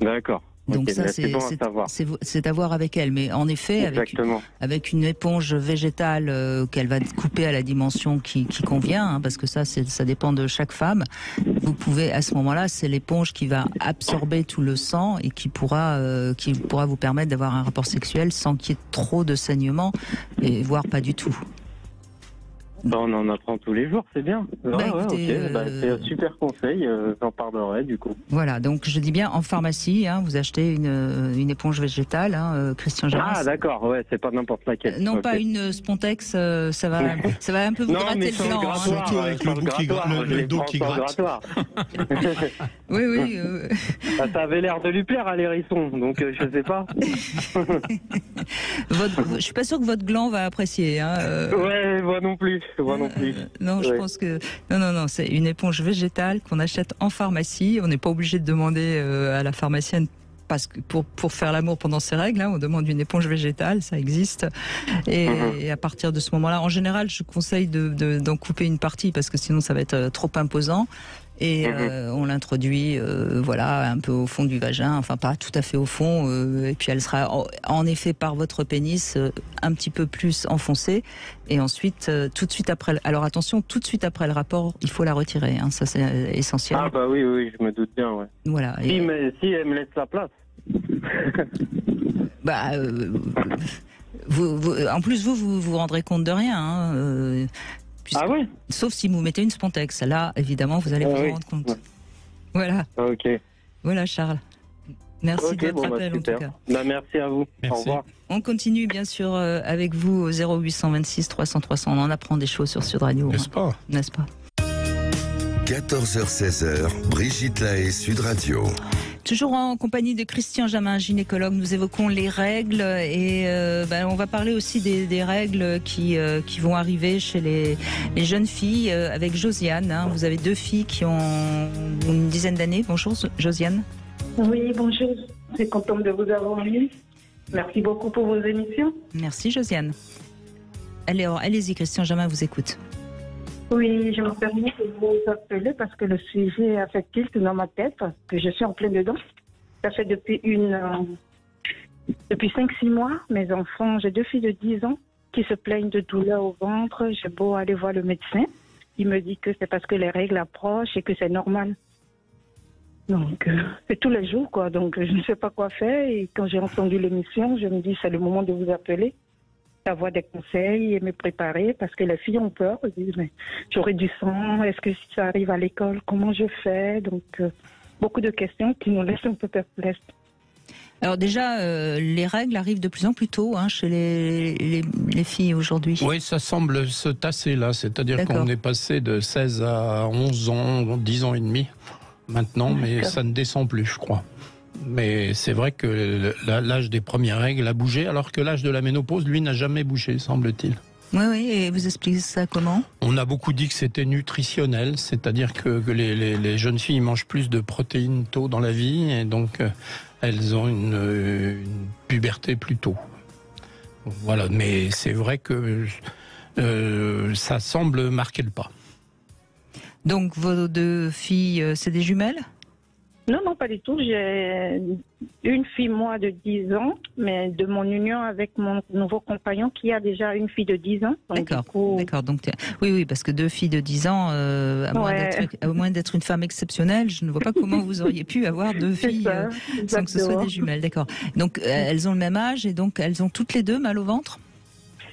S8: D'accord.
S2: Donc
S8: okay,
S2: ça, c'est à voir avec elle. Mais en effet, avec une éponge végétale qu'elle va couper à la dimension qui convient, parce que ça dépend de chaque femme, vous pouvez, à ce moment-là, c'est l'éponge qui va absorber tout le sang et qui pourra vous permettre d'avoir un rapport sexuel sans qu'il y ait trop de saignement, et voire pas du tout.
S8: On en apprend tous les jours, c'est bien. C'est un super conseil, j'en parlerai du coup.
S2: Voilà, donc je dis bien en pharmacie, vous achetez une éponge végétale, Christian Jamin.
S8: Ah d'accord, c'est pas n'importe laquelle.
S2: Non, pas une Spontex, ça va un peu vous gratter le gland.
S3: Surtout avec le dos qui gratte.
S2: Oui.
S8: Ça avait l'air de lui plaire à l'hérisson, donc je sais pas.
S2: Je suis pas sûr que votre gland va apprécier.
S8: Ouais, moi non plus.
S2: Non, je pense que non, c'est une éponge végétale qu'on achète en pharmacie. On n'est pas obligé de demander à la pharmacienne parce que pour faire l'amour pendant ses règles, on demande une éponge végétale, ça existe. Et à partir de ce moment-là, en général, je conseille d'en couper une partie parce que sinon ça va être trop imposant. Et on l'introduit un peu au fond du vagin, enfin pas tout à fait au fond, et puis elle sera en effet par votre pénis un petit peu plus enfoncée, et ensuite tout de suite après, alors attention, tout de suite après le rapport, il faut la retirer, ça c'est essentiel.
S8: Ah bah oui, je me doute bien, ouais.
S2: Voilà.
S8: Si elle me laisse la place.
S2: En plus vous rendrez compte de rien, sauf si vous mettez une Spontex. Là, évidemment, vous allez vous rendre compte. Voilà.
S8: Ok.
S2: Voilà, Charles. Merci de votre appel, en tout cas.
S8: Merci à vous.
S3: Merci.
S8: Au revoir.
S2: On continue, bien sûr, avec vous au 0826 300 300. On en apprend des choses sur Sud Radio.
S3: N'est-ce pas
S1: 14h-16h, Brigitte Lahaie, Sud Radio.
S2: Toujours en compagnie de Christian Jamin, gynécologue, nous évoquons les règles et on va parler aussi des règles qui vont arriver chez les jeunes filles avec Josiane. Vous avez 2 filles qui ont une dizaine d'années. Bonjour Josiane.
S9: Oui, bonjour. Je suis contente de vous avoir eu. Merci beaucoup pour vos émissions.
S2: Merci Josiane. Allez-y, Christian Jamin vous écoute.
S9: Oui, je me permets de vous appeler parce que le sujet a fait tilt dans ma tête, que je suis en plein dedans. Ça fait depuis 5-6 mois, mes enfants, j'ai 2 filles de 10 ans qui se plaignent de douleurs au ventre. J'ai beau aller voir le médecin, il me dit que c'est parce que les règles approchent et que c'est normal. Donc, c'est tous les jours, quoi. Donc, je ne sais pas quoi faire. Et quand j'ai entendu l'émission, je me dis, c'est le moment de vous appeler, d'avoir des conseils et me préparer, parce que les filles ont peur. Elles disent, mais j'aurai du sang, est-ce que si ça arrive à l'école, comment je fais? Donc, beaucoup de questions qui nous laissent un peu perplexes.
S2: Alors déjà, les règles arrivent de plus en plus tôt chez les filles aujourd'hui.
S3: Oui, ça semble se tasser là, c'est-à-dire qu'on est passé de 16 à 11 ans, 10 ans et demi maintenant, mais ça ne descend plus, je crois. Mais c'est vrai que l'âge des premières règles a bougé, alors que l'âge de la ménopause, lui, n'a jamais bougé, semble-t-il.
S2: Oui, et vous expliquez ça comment?
S3: On a beaucoup dit que c'était nutritionnel, c'est-à-dire que les jeunes filles mangent plus de protéines tôt dans la vie, et donc elles ont une puberté plus tôt. Voilà, mais c'est vrai que ça semble marquer le pas.
S2: Donc vos deux filles, c'est des jumelles?
S9: Non, pas du tout. J'ai une fille, moi, de 10 ans, mais de mon union avec mon nouveau compagnon qui a déjà une fille de 10 ans.
S2: D'accord. Donc, oui, parce que deux filles de 10 ans, à moins d'être une femme exceptionnelle, je ne vois pas comment vous auriez pu avoir deux filles sans que ce soit des jumelles. D'accord. Donc, elles ont le même âge et donc elles ont toutes les deux mal au ventre?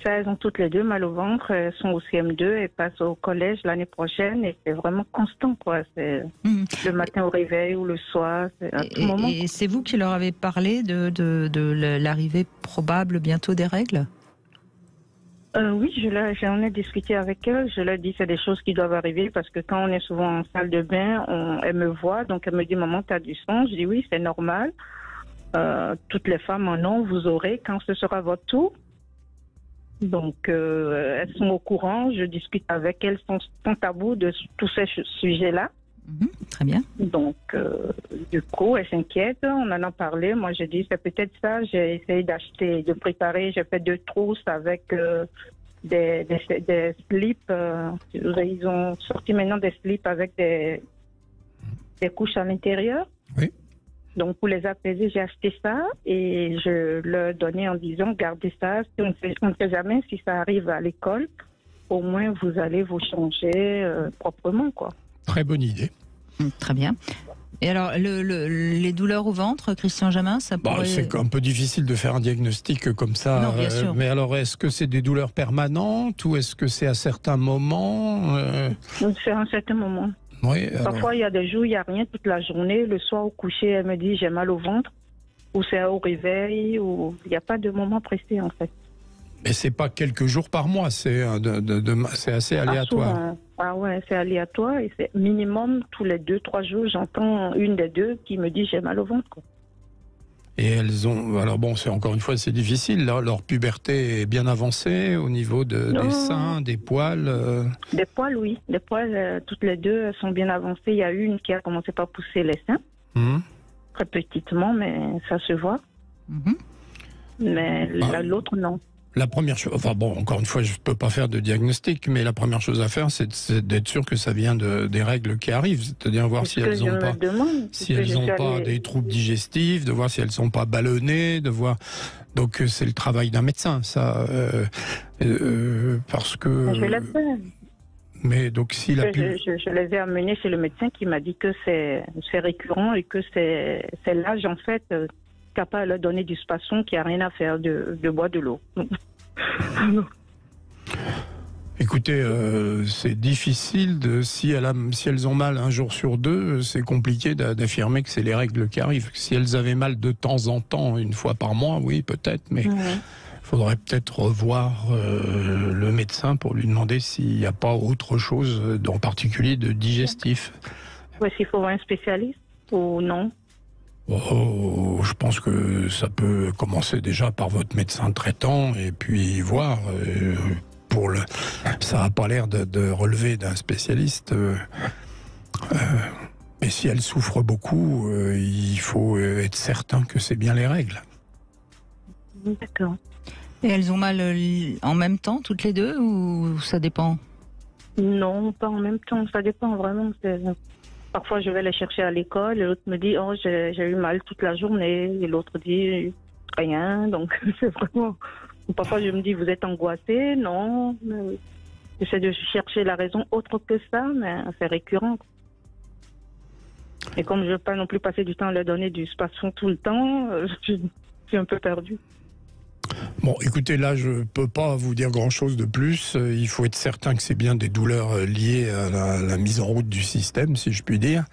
S9: Elles ont toutes les deux mal au ventre, elles sont au CM2 et passent au collège l'année prochaine et c'est vraiment constant, quoi. C'est le matin au réveil ou le soir, c'est à tout moment.
S2: Et c'est vous qui leur avez parlé de l'arrivée probable bientôt des règles?
S9: Oui, j'en ai discuté avec elles. Je leur ai dit c'est des choses qui doivent arriver parce que quand on est souvent en salle de bain, elle me voit, donc elle me dit maman, tu as du sang. Je dis oui, c'est normal. Toutes les femmes en ont, vous aurez quand ce sera votre tour. Donc, elles sont au courant, je discute avec elles sans tabou de tous ces sujets-là.
S2: Très bien.
S9: Donc, du coup, elles s'inquiètent, on en a parlé. Moi, j'ai dit, c'est peut-être ça. J'ai essayé de préparer, j'ai fait 2 trousses avec des slips. Ils ont sorti maintenant des slips avec des couches à l'intérieur.
S3: Oui.
S9: Donc, pour les apaiser, j'ai acheté ça et je leur donnais en disant, gardez ça, on ne sait jamais si ça arrive à l'école, au moins vous allez vous changer proprement, quoi.
S3: Très bonne idée.
S2: Très bien. Et alors, les douleurs au ventre, Christian Jamin, ça pourrait...
S3: C'est un peu difficile de faire un diagnostic comme ça.
S2: Non, bien sûr.
S3: Mais alors, est-ce que c'est des douleurs permanentes ou est-ce que c'est à certains moments
S9: C'est à un certain moment.
S3: Oui,
S9: Parfois, il y a des jours, il n'y a rien toute la journée. Le soir, au coucher, elle me dit j'ai mal au ventre. Ou c'est au réveil. Ou il n'y a pas de moment précis, en fait.
S3: Mais c'est pas quelques jours par mois, c'est assez aléatoire.
S9: Ouais, c'est aléatoire. Et c'est minimum tous les 2-3 jours, j'entends une des deux qui me dit j'ai mal au ventre, quoi.
S3: Et elles ont... Alors bon, c'est encore une fois, c'est difficile. Leur puberté est bien avancée au niveau des seins, des poils.
S9: Des poils, oui. Des poils, toutes les deux, elles sont bien avancées. Il y a une qui a commencé par pousser les seins. Très petitement, mais ça se voit. Mais l'autre, non.
S3: La première chose, enfin bon, encore une fois, je ne peux pas faire de diagnostic, mais la première chose à faire, c'est d'être sûr que ça vient des règles qui arrivent, c'est-à-dire voir si elles n'ont pas des troubles digestifs, de voir si elles ne sont pas ballonnées, de voir. Donc c'est le travail d'un médecin, ça, parce que.
S9: Je l'ai fait.
S3: Mais donc si
S9: je les ai amenés chez le médecin qui m'a dit que c'est récurrent et que c'est l'âge en fait. Capable de leur donner du spasson qui n'a rien à faire de boire de l'eau.
S3: Écoutez, c'est difficile si elles ont mal un jour sur deux, c'est compliqué d'affirmer que c'est les règles qui arrivent. Si elles avaient mal de temps en temps, une fois par mois, oui, peut-être, mais il faudrait peut-être revoir le médecin pour lui demander s'il n'y a pas autre chose, en particulier de digestif.
S9: S'il faut voir un spécialiste ou non?
S3: Je pense que ça peut commencer déjà par votre médecin traitant et puis voir. Ça n'a pas l'air de relever d'un spécialiste. Mais si elle souffre beaucoup, il faut être certain que c'est bien les règles.
S9: D'accord.
S2: Et elles ont mal en même temps, toutes les deux, ou ça dépend?
S9: Non, pas en même temps, ça dépend vraiment. Parfois, je vais les chercher à l'école et l'autre me dit « Oh, j'ai eu mal toute la journée » et l'autre dit « Rien ». Donc, c'est vraiment Parfois, je me dis, vous êtes angoissée? Non. J'essaie de chercher la raison autre que ça, mais c'est récurrent. Et comme je ne veux pas non plus passer du temps à leur donner du space-fond tout le temps, je suis un peu perdue.
S3: Bon, écoutez, là, je ne peux pas vous dire grand-chose de plus. Il faut être certain que c'est bien des douleurs liées à la mise en route du système, si je puis dire.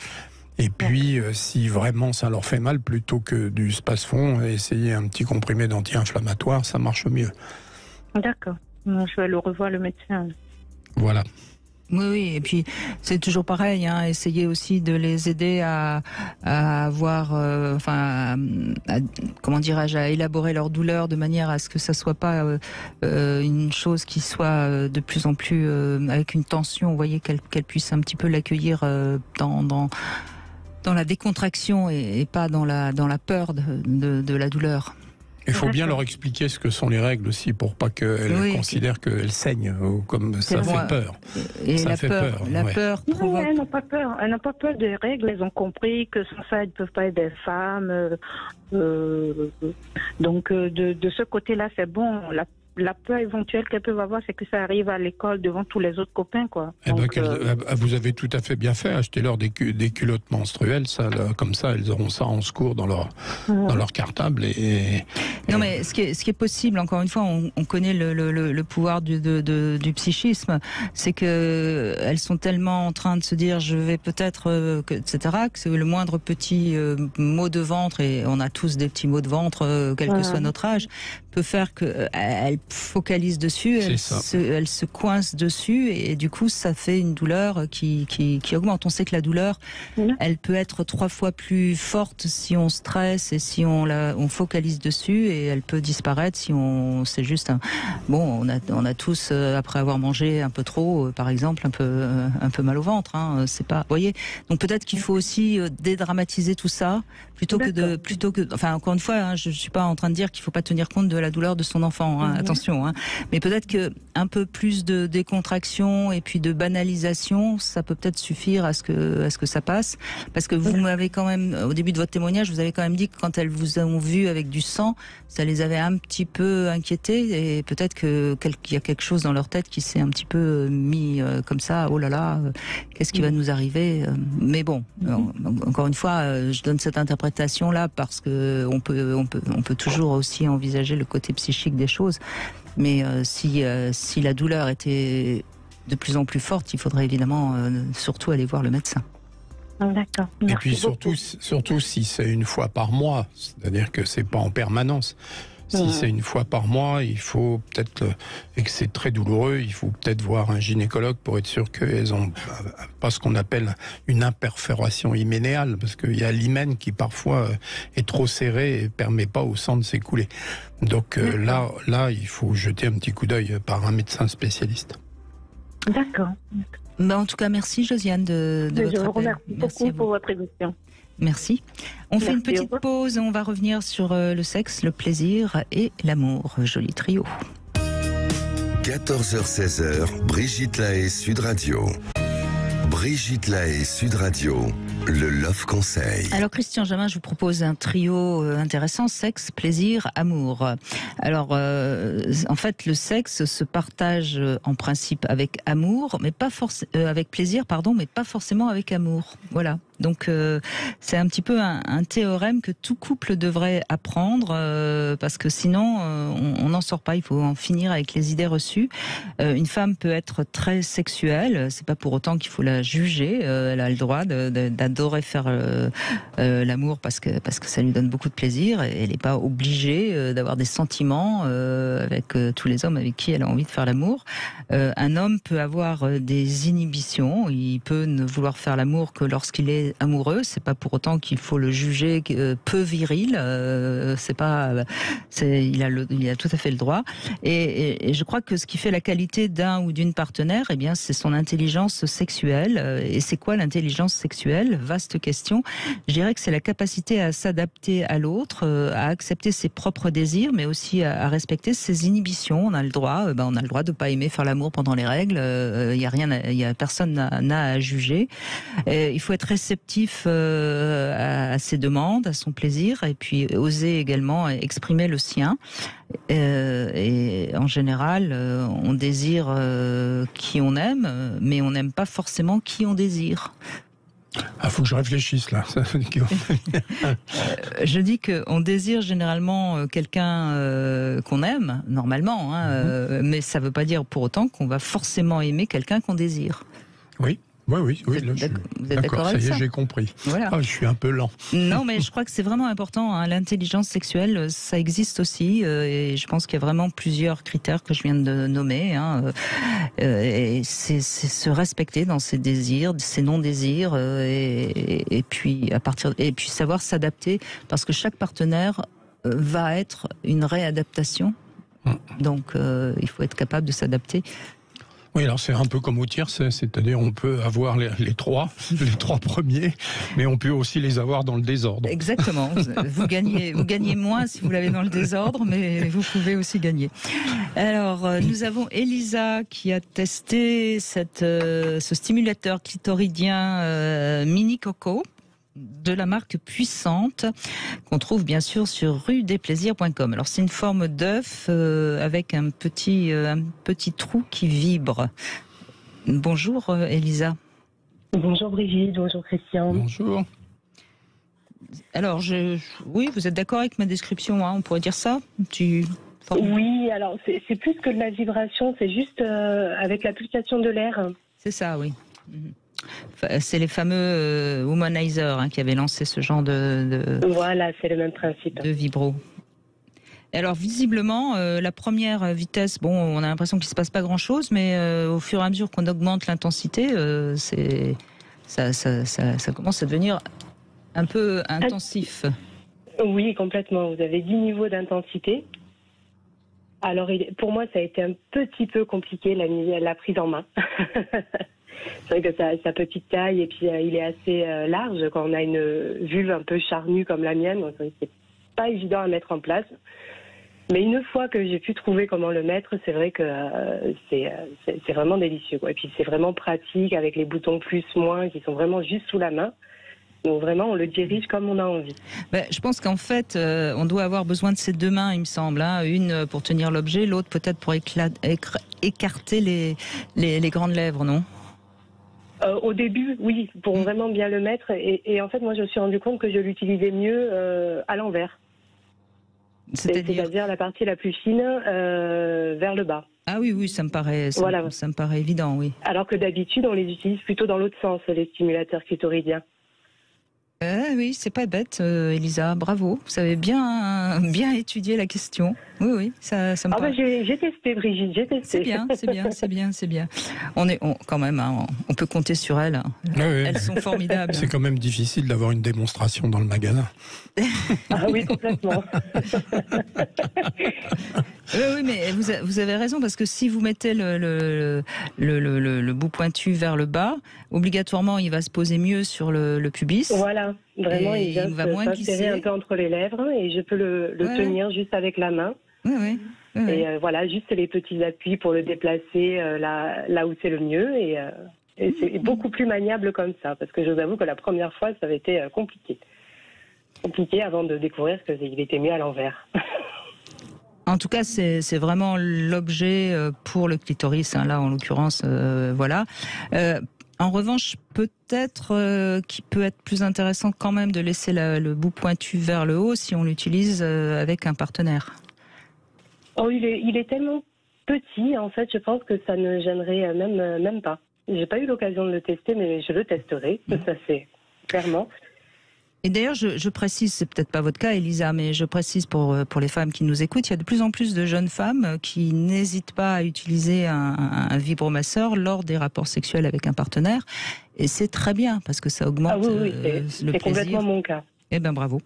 S3: Et puis, si vraiment ça leur fait mal, plutôt que du space-fond, essayer un petit comprimé d'anti-inflammatoire, ça marche mieux.
S9: D'accord. Je vais le revoir, le médecin.
S3: Voilà.
S2: Oui, et puis c'est toujours pareil, hein, essayer aussi de les aider à avoir, comment dirais-je, à élaborer leur douleur de manière à ce que ça soit pas une chose qui soit de plus en plus avec une tension, vous voyez, qu'elle puisse un petit peu l'accueillir dans la décontraction et pas dans la peur de la douleur.
S3: Il faut bien leur expliquer ce que sont les règles aussi pour pas qu'elles considèrent qu'elles saignent, comme ça fait peur.
S2: Et
S3: ça
S2: la
S3: fait
S2: peur. La peur provoque...
S9: Non, elles n'ont pas peur. Elles n'ont pas peur des règles. Elles ont compris que sans ça, elles ne peuvent pas être des femmes. Donc, de ce côté-là, c'est bon. La peur éventuelle qu'elles peuvent avoir, c'est que ça arrive à l'école devant tous les autres copains, quoi. Donc,
S3: vous avez tout à fait bien fait. Achetez-leur des culottes menstruelles. Ça, comme ça, elles auront ça en secours dans leur cartable.
S2: Non, mais ce qui est possible, encore une fois, on connaît le pouvoir du psychisme. C'est que elles sont tellement en train de se dire, je vais peut-être, etc., que c'est le moindre petit mot de ventre, et on a tous des petits maux de ventre, quel que soit notre âge, peut faire qu'elles focalisent dessus, elles se coincent dessus, et du coup ça fait une douleur qui augmente. On sait que la douleur, elle peut être 3 fois plus forte si on stresse et si on focalise dessus, et elle peut disparaître si c'est juste on a tous après avoir mangé un peu trop, par exemple, un peu mal au ventre, hein, c'est pas, vous voyez. Donc peut-être qu'il faut aussi dédramatiser tout ça plutôt que enfin, encore une fois, hein, je suis pas en train de dire qu'il faut pas tenir compte de la douleur de son enfant, hein, attention, hein. Mais peut-être que un peu plus de décontraction et puis de banalisation, ça peut peut-être suffire à ce que ça passe, parce que vous m'avez quand même, au début de votre témoignage, vous avez quand même dit que quand elles vous ont vu avec du sang, ça les avait un petit peu inquiétés, et peut-être qu'il y a quelque chose dans leur tête qui s'est un petit peu mis comme ça, oh là là, qu'est-ce qui va nous arriver? Mais bon, encore une fois, je donne cette interprétation là parce que on peut toujours aussi envisager le côté psychique des choses, mais si la douleur était de plus en plus forte, il faudrait évidemment surtout aller voir le médecin.
S9: D'accord.
S3: Et puis surtout si c'est une fois par mois, c'est-à-dire que c'est pas en permanence. Si c'est une fois par mois, il faut peut-être, et que c'est très douloureux, il faut peut-être voir un gynécologue pour être sûr qu'elles n'ont pas ce qu'on appelle une imperforation hyménéale, parce qu'il y a l'hymen qui parfois est trop serré et ne permet pas au sang de s'écouler. Donc là, il faut jeter un petit coup d'œil par un médecin spécialiste.
S9: D'accord.
S2: En tout cas, merci Josiane de votre appel.
S9: Je vous remercie beaucoup pour votre émission.
S2: Merci. On fait une petite pause et on va revenir sur le sexe, le plaisir et l'amour. Joli trio.
S1: 14h-16h, Brigitte Lahaie, Sud Radio. Brigitte Lahaie, Sud Radio, le Love Conseil.
S2: Alors Christian Jamin, je vous propose un trio intéressant, sexe, plaisir, amour. Alors en fait, le sexe se partage en principe avec amour, mais pas avec plaisir, mais pas forcément avec amour. Voilà. Donc c'est un petit peu un théorème que tout couple devrait apprendre, parce que sinon on n'en sort pas. Il faut en finir avec les idées reçues. Une femme peut être très sexuelle, c'est pas pour autant qu'il faut la juger. Elle a le droit d'adorer faire l'amour parce que ça lui donne beaucoup de plaisir. Elle n'est pas obligée d'avoir des sentiments avec tous les hommes avec qui elle a envie de faire l'amour. Un homme peut avoir des inhibitions. Il peut ne vouloir faire l'amour que lorsqu'il est amoureux. C'est pas pour autant qu'il faut le juger peu viril. Il a tout à fait le droit. Et je crois que ce qui fait la qualité d'un ou d'une partenaire, eh bien, c'est son intelligence sexuelle. Et c'est quoi l'intelligence sexuelle? Vaste question. Je dirais que c'est la capacité à s'adapter à l'autre, à accepter ses propres désirs, mais aussi à respecter ses inhibitions. On a le droit, de pas aimer faire l'amour pendant les règles. Personne n'a à juger. Il faut être réceptif réceptif à ses demandes, à son plaisir, et puis oser également exprimer le sien. Et en général, on désire qui on aime, mais on n'aime pas forcément qui on désire.
S3: Ah, faut que je réfléchisse là.
S2: Je dis qu'on désire généralement quelqu'un qu'on aime, normalement, mais ça ne veut pas dire pour autant qu'on va forcément aimer quelqu'un qu'on désire.
S3: Oui. Oui,
S2: Vous êtes d'accord avec
S3: ça y est,
S2: ça ?
S3: j'ai compris.
S2: Voilà.
S3: Je suis un peu lent.
S2: Non, mais je crois que c'est vraiment important. L'intelligence sexuelle, ça existe aussi, et je pense qu'il y a vraiment plusieurs critères que je viens de nommer. Et c'est se respecter dans ses désirs, ses non-désirs, et puis savoir s'adapter, parce que chaque partenaire va être une réadaptation. Donc, il faut être capable de s'adapter.
S3: Oui, alors c'est un peu comme au tierce, c'est-à-dire on peut avoir les trois premiers, mais on peut aussi les avoir dans le désordre.
S2: Exactement. Vous gagnez moins si vous l'avez dans le désordre, mais vous pouvez aussi gagner. Alors, nous avons Elisa qui a testé ce stimulateur clitoridien Mini Coco de la marque Puissante, qu'on trouve bien sûr sur rudesplaisirs.com. Alors c'est une forme d'œuf avec un petit trou qui vibre. Bonjour Elisa.
S10: Bonjour Brigitte, bonjour Christian.
S3: Bonjour.
S2: Alors oui, vous êtes d'accord avec ma description, on pourrait dire ça ?
S10: Oui, alors c'est plus que de la vibration, c'est juste avec l'application de l'air.
S2: C'est ça, oui. C'est les fameux Womanizer qui avaient lancé ce genre de
S10: Voilà, c'est le même principe.
S2: De vibro. Alors visiblement, la première vitesse, on a l'impression qu'il ne se passe pas grand-chose, mais au fur et à mesure qu'on augmente l'intensité, ça commence à devenir un peu intensif.
S10: Oui, complètement. Vous avez 10 niveaux d'intensité. Alors pour moi, ça a été un petit peu compliqué la prise en main. C'est vrai que sa petite taille, et puis il est assez large quand on a une vulve un peu charnue comme la mienne. Donc c'est pas évident à mettre en place. Mais une fois que j'ai pu trouver comment le mettre, c'est vrai que c'est vraiment délicieux, quoi. Et puis c'est vraiment pratique avec les boutons plus, moins qui sont vraiment juste sous la main. Donc vraiment, on le dirige comme on a envie.
S2: Je pense qu'en fait, on doit avoir besoin de ces deux mains, il me semble. Une pour tenir l'objet, l'autre peut-être pour écarter les grandes lèvres, non ?
S10: Au début, oui, pour vraiment bien le mettre. Et en fait, moi, je me suis rendu compte que je l'utilisais mieux à l'envers. C'est-à-dire la partie la plus fine vers le bas.
S2: Ah oui, ça me paraît évident, oui.
S10: Alors que d'habitude, on les utilise plutôt dans l'autre sens, les stimulateurs clitoridiens.
S2: Oui, c'est pas bête, Elisa, bravo. Vous avez bien étudié la question. Oui, ça me paraît.
S10: J'ai testé, Brigitte, j'ai testé.
S2: C'est bien. Quand même, on peut compter sur elles.
S3: Oui.
S2: Elles sont formidables.
S3: C'est quand même difficile d'avoir une démonstration dans le magasin.
S10: Ah oui, complètement.
S2: Oui, mais vous avez raison, parce que si vous mettez le bout pointu vers le bas, obligatoirement, il va se poser mieux sur le pubis.
S10: Voilà, vraiment, il va moins glisser un peu entre les lèvres, et je peux le tenir juste avec la main.
S2: Oui.
S10: Et voilà, juste les petits appuis pour le déplacer là où c'est le mieux, et c'est beaucoup plus maniable comme ça, parce que je vous avoue que la première fois, ça avait été compliqué avant de découvrir qu'il était mieux à l'envers.
S2: En tout cas, c'est vraiment l'objet pour le clitoris, là en l'occurrence, voilà. En revanche, peut-être qu'il peut être plus intéressant quand même de laisser le bout pointu vers le haut si on l'utilise avec un partenaire.
S10: Oh, il est tellement petit, en fait, je pense que ça ne gênerait même pas. J'ai pas eu l'occasion de le tester, mais je le testerai, ça c'est clairement.
S2: Et d'ailleurs, je précise, c'est peut-être pas votre cas, Elisa, mais je précise pour les femmes qui nous écoutent, il y a de plus en plus de jeunes femmes qui n'hésitent pas à utiliser un vibromasseur lors des rapports sexuels avec un partenaire. Et c'est très bien, parce que ça augmente le plaisir.
S10: C'est complètement mon cas.
S2: Eh bien, bravo.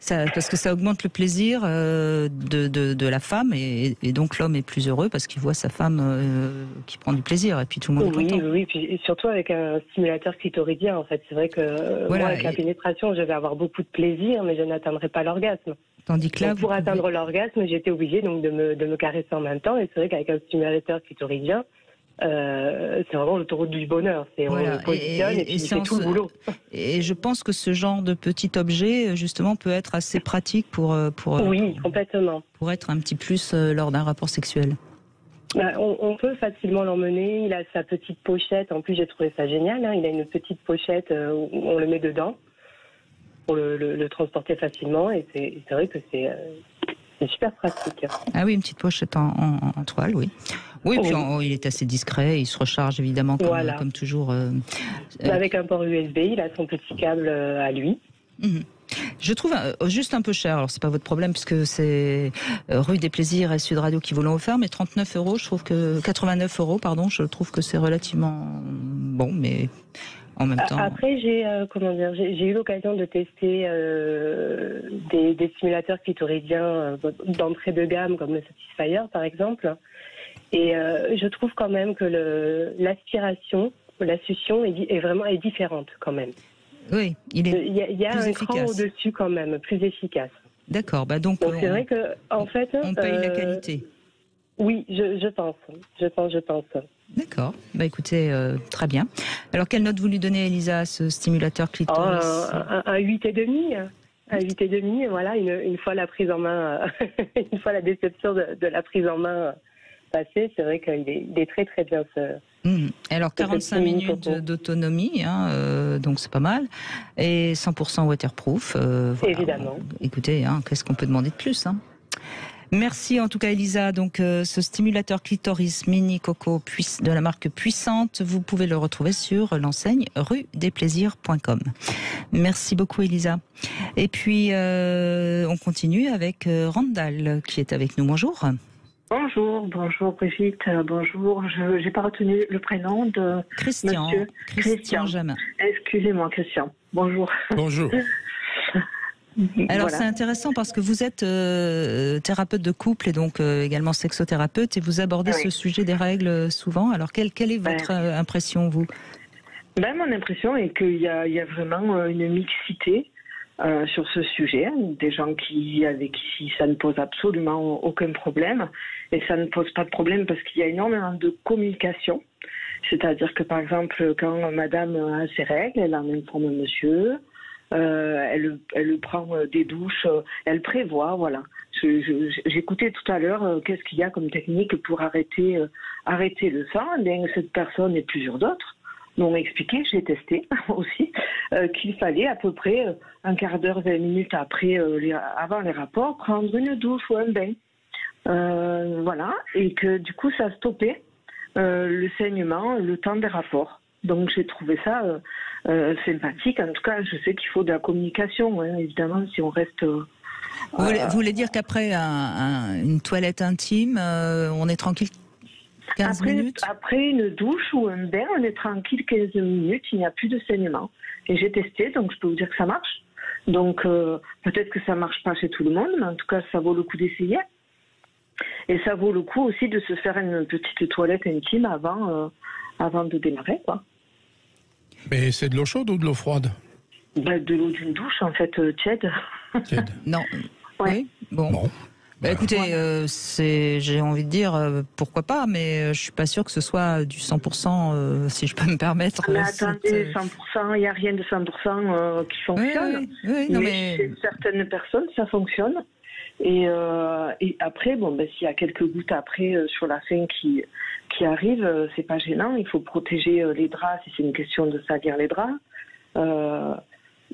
S2: Parce que ça augmente le plaisir de la femme, et donc l'homme est plus heureux parce qu'il voit sa femme qui prend du plaisir, et puis tout le monde est content.
S10: Oui, et surtout avec un stimulateur clitoridien, en fait. C'est vrai que moi, avec la pénétration, je vais avoir beaucoup de plaisir, mais je n'atteindrai pas l'orgasme.
S2: Tandis que là,
S10: donc, pour atteindre l'orgasme, j'étais obligée donc de me caresser en même temps, et c'est vrai qu'avec un stimulateur clitoridien, c'est vraiment l'autoroute du bonheur.
S2: Voilà.
S10: On positionne et puis c'est tout le boulot.
S2: Et je pense que ce genre de petit objet, justement, peut être assez pratique pour
S10: oui, complètement.
S2: Pour être un petit plus lors d'un rapport sexuel.
S10: On peut facilement l'emmener. Il a sa petite pochette. En plus, j'ai trouvé ça génial. Hein. Il a une petite pochette où on le met dedans pour le transporter facilement. Et c'est vrai que c'est super pratique.
S2: Ah oui, une petite pochette en toile, oui. Oui, puis il est assez discret, il se recharge évidemment comme toujours.
S10: Avec un port USB, il a son petit câble à lui.
S2: Je trouve juste un peu cher, alors c'est pas votre problème puisque c'est rue des Plaisirs et Sud Radio qui vous l'ont offert, mais 89 €, je trouve que 89 €, pardon, je trouve que c'est relativement bon, mais en même temps.
S10: Après, j'ai eu l'occasion de tester des simulateurs clitoridiens d'entrée de gamme comme le Satisfyer par exemple. Et je trouve quand même que l'aspiration, la succion est différente quand même.
S2: Oui, il
S10: y a
S2: plus
S10: un
S2: efficace.
S10: Cran au-dessus quand même, plus efficace.
S2: D'accord, donc
S10: c'est vrai que en fait,
S2: on paye la qualité.
S10: Oui, je pense.
S2: D'accord, écoutez, très bien. Alors quelle note vous lui donnez, Elisa, à ce stimulateur clitoris?
S10: Un 8,5. Un 8,5, voilà, une fois la prise en main, une fois la déception de la prise en main passée, c'est vrai qu'il est très très bien
S2: Alors 45 minutes d'autonomie, donc c'est pas mal, et 100% waterproof.
S10: Évidemment.
S2: Écoutez, qu'est-ce qu'on peut demander de plus Merci en tout cas Elisa. Donc ce stimulateur clitoris mini Coco de la marque Puissante, vous pouvez le retrouver sur l'enseigne rue-des-plaisirs.com. Merci beaucoup Elisa. Et puis on continue avec Randall qui est avec nous. Bonjour.
S11: Bonjour Brigitte, bonjour. Je n'ai pas retenu le prénom de
S2: Christian.
S11: Monsieur
S2: Christian Jamin.
S11: Excusez-moi Christian. Bonjour.
S3: Bonjour.
S2: Alors c'est intéressant parce que vous êtes thérapeute de couple et donc également sexothérapeute et vous abordez ce sujet des règles souvent. Alors quelle est votre impression, vous?
S11: Mon impression est qu'il y a vraiment une mixité sur ce sujet, des gens avec qui ça ne pose absolument aucun problème, et ça ne pose pas de problème parce qu'il y a énormément de communication, c'est-à-dire que par exemple quand madame a ses règles, elle en informe monsieur, elle prend des douches, elle prévoit, voilà. J'écoutais tout à l'heure qu'est-ce qu'il y a comme technique pour arrêter le sang. Cette personne et plusieurs d'autres m'ont expliqué, j'ai testé aussi, qu'il fallait à peu près un quart d'heure, 20 minutes avant les rapports, prendre une douche ou un bain. Voilà, et que du coup ça stoppait le saignement, le temps des rapports. Donc j'ai trouvé ça sympathique. En tout cas, je sais qu'il faut de la communication, évidemment, si on reste...
S2: Vous voulez dire qu'après une toilette intime, on est tranquille 15 minutes?
S11: Après une douche ou un bain, on est tranquille 15 minutes, il n'y a plus de saignement. Et j'ai testé, donc je peux vous dire que ça marche. Donc peut-être que ça ne marche pas chez tout le monde, mais en tout cas, ça vaut le coup d'essayer. Et ça vaut le coup aussi de se faire une petite toilette intime avant de démarrer, quoi.
S3: Mais c'est de l'eau chaude ou de l'eau froide?
S11: De l'eau d'une douche, en fait, tiède.
S3: Tiède.
S2: Non. Oui, bon. Écoutez, j'ai envie de dire, pourquoi pas, mais je suis pas sûre que ce soit du 100%, si je peux me permettre.
S11: Mais attendez, 100%, il n'y a rien de 100% qui fonctionne.
S2: Oui,
S11: mais chez certaines personnes, ça fonctionne. Et après, s'il y a quelques gouttes après sur la fin qui arrivent, c'est pas gênant. Il faut protéger les draps si c'est une question de salir les draps.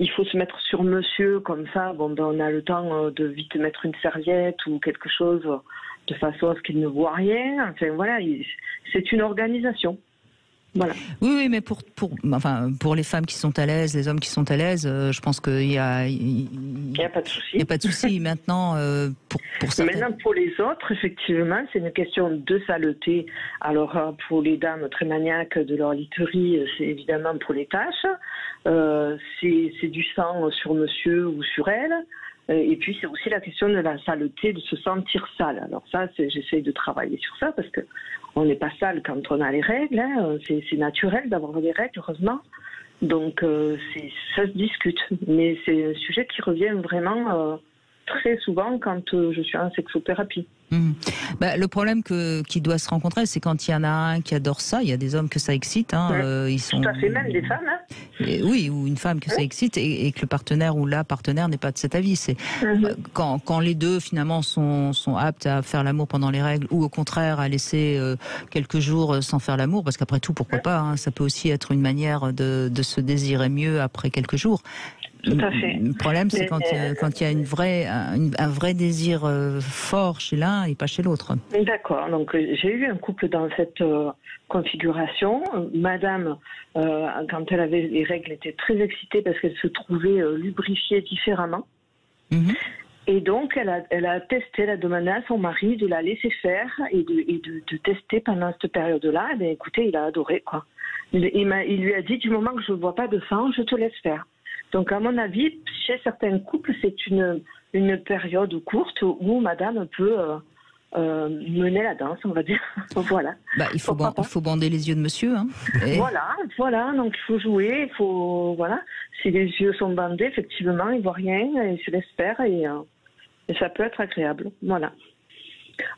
S11: Il faut se mettre sur monsieur, comme ça, on a le temps de vite mettre une serviette ou quelque chose de façon à ce qu'il ne voit rien. Enfin voilà, c'est une organisation. Voilà.
S2: Oui, mais pour les femmes qui sont à l'aise, les hommes qui sont à l'aise, je pense qu'il y a... Il
S11: n'y a pas de souci.
S2: Il n'y a pas de souci. Maintenant, pour certaines...
S11: Maintenant, pour les autres, effectivement, c'est une question de saleté. Alors, pour les dames très maniaques de leur literie, c'est évidemment pour les taches. C'est du sang sur monsieur ou sur elle. Et puis, c'est aussi la question de la saleté, de se sentir sale. Alors ça, j'essaye de travailler sur ça parce que on n'est pas sale quand on a les règles. C'est naturel d'avoir des règles, heureusement. Donc, ça se discute. Mais c'est un sujet qui revient vraiment très souvent quand je suis en sexothérapie.
S2: Le problème qui doit se rencontrer, c'est quand il y en a un qui adore ça. Il y a des hommes que ça excite. Ils sont...
S11: Tout à fait, même des femmes.
S2: Oui, ou une femme que ça excite et que le partenaire ou la partenaire n'est pas de cet avis. C'est quand les deux finalement sont aptes à faire l'amour pendant les règles ou au contraire à laisser quelques jours sans faire l'amour, parce qu'après tout, pourquoi pas, ça peut aussi être une manière de se désirer mieux après quelques jours.
S11: Tout à fait.
S2: Le problème, c'est quand il y a un vrai désir fort chez l'un et pas chez l'autre.
S11: D'accord. Donc, j'ai eu un couple dans cette configuration. Madame, quand elle avait les règles, était très excitée parce qu'elle se trouvait lubrifiée différemment. Et donc, elle a testé, elle a demandé à son mari de la laisser faire et de tester pendant cette période-là. Et écoutez, il a adoré, quoi. Il lui a dit, du moment que je ne vois pas de sang, je te laisse faire. Donc, à mon avis, chez certains couples, c'est une période courte où madame peut mener la danse, on va dire. Voilà.
S2: Il faut bander les yeux de monsieur.
S11: Voilà. Donc, il faut jouer, voilà. Si les yeux sont bandés, effectivement, il ne voit rien, il se laisse faire et ça peut être agréable. Voilà.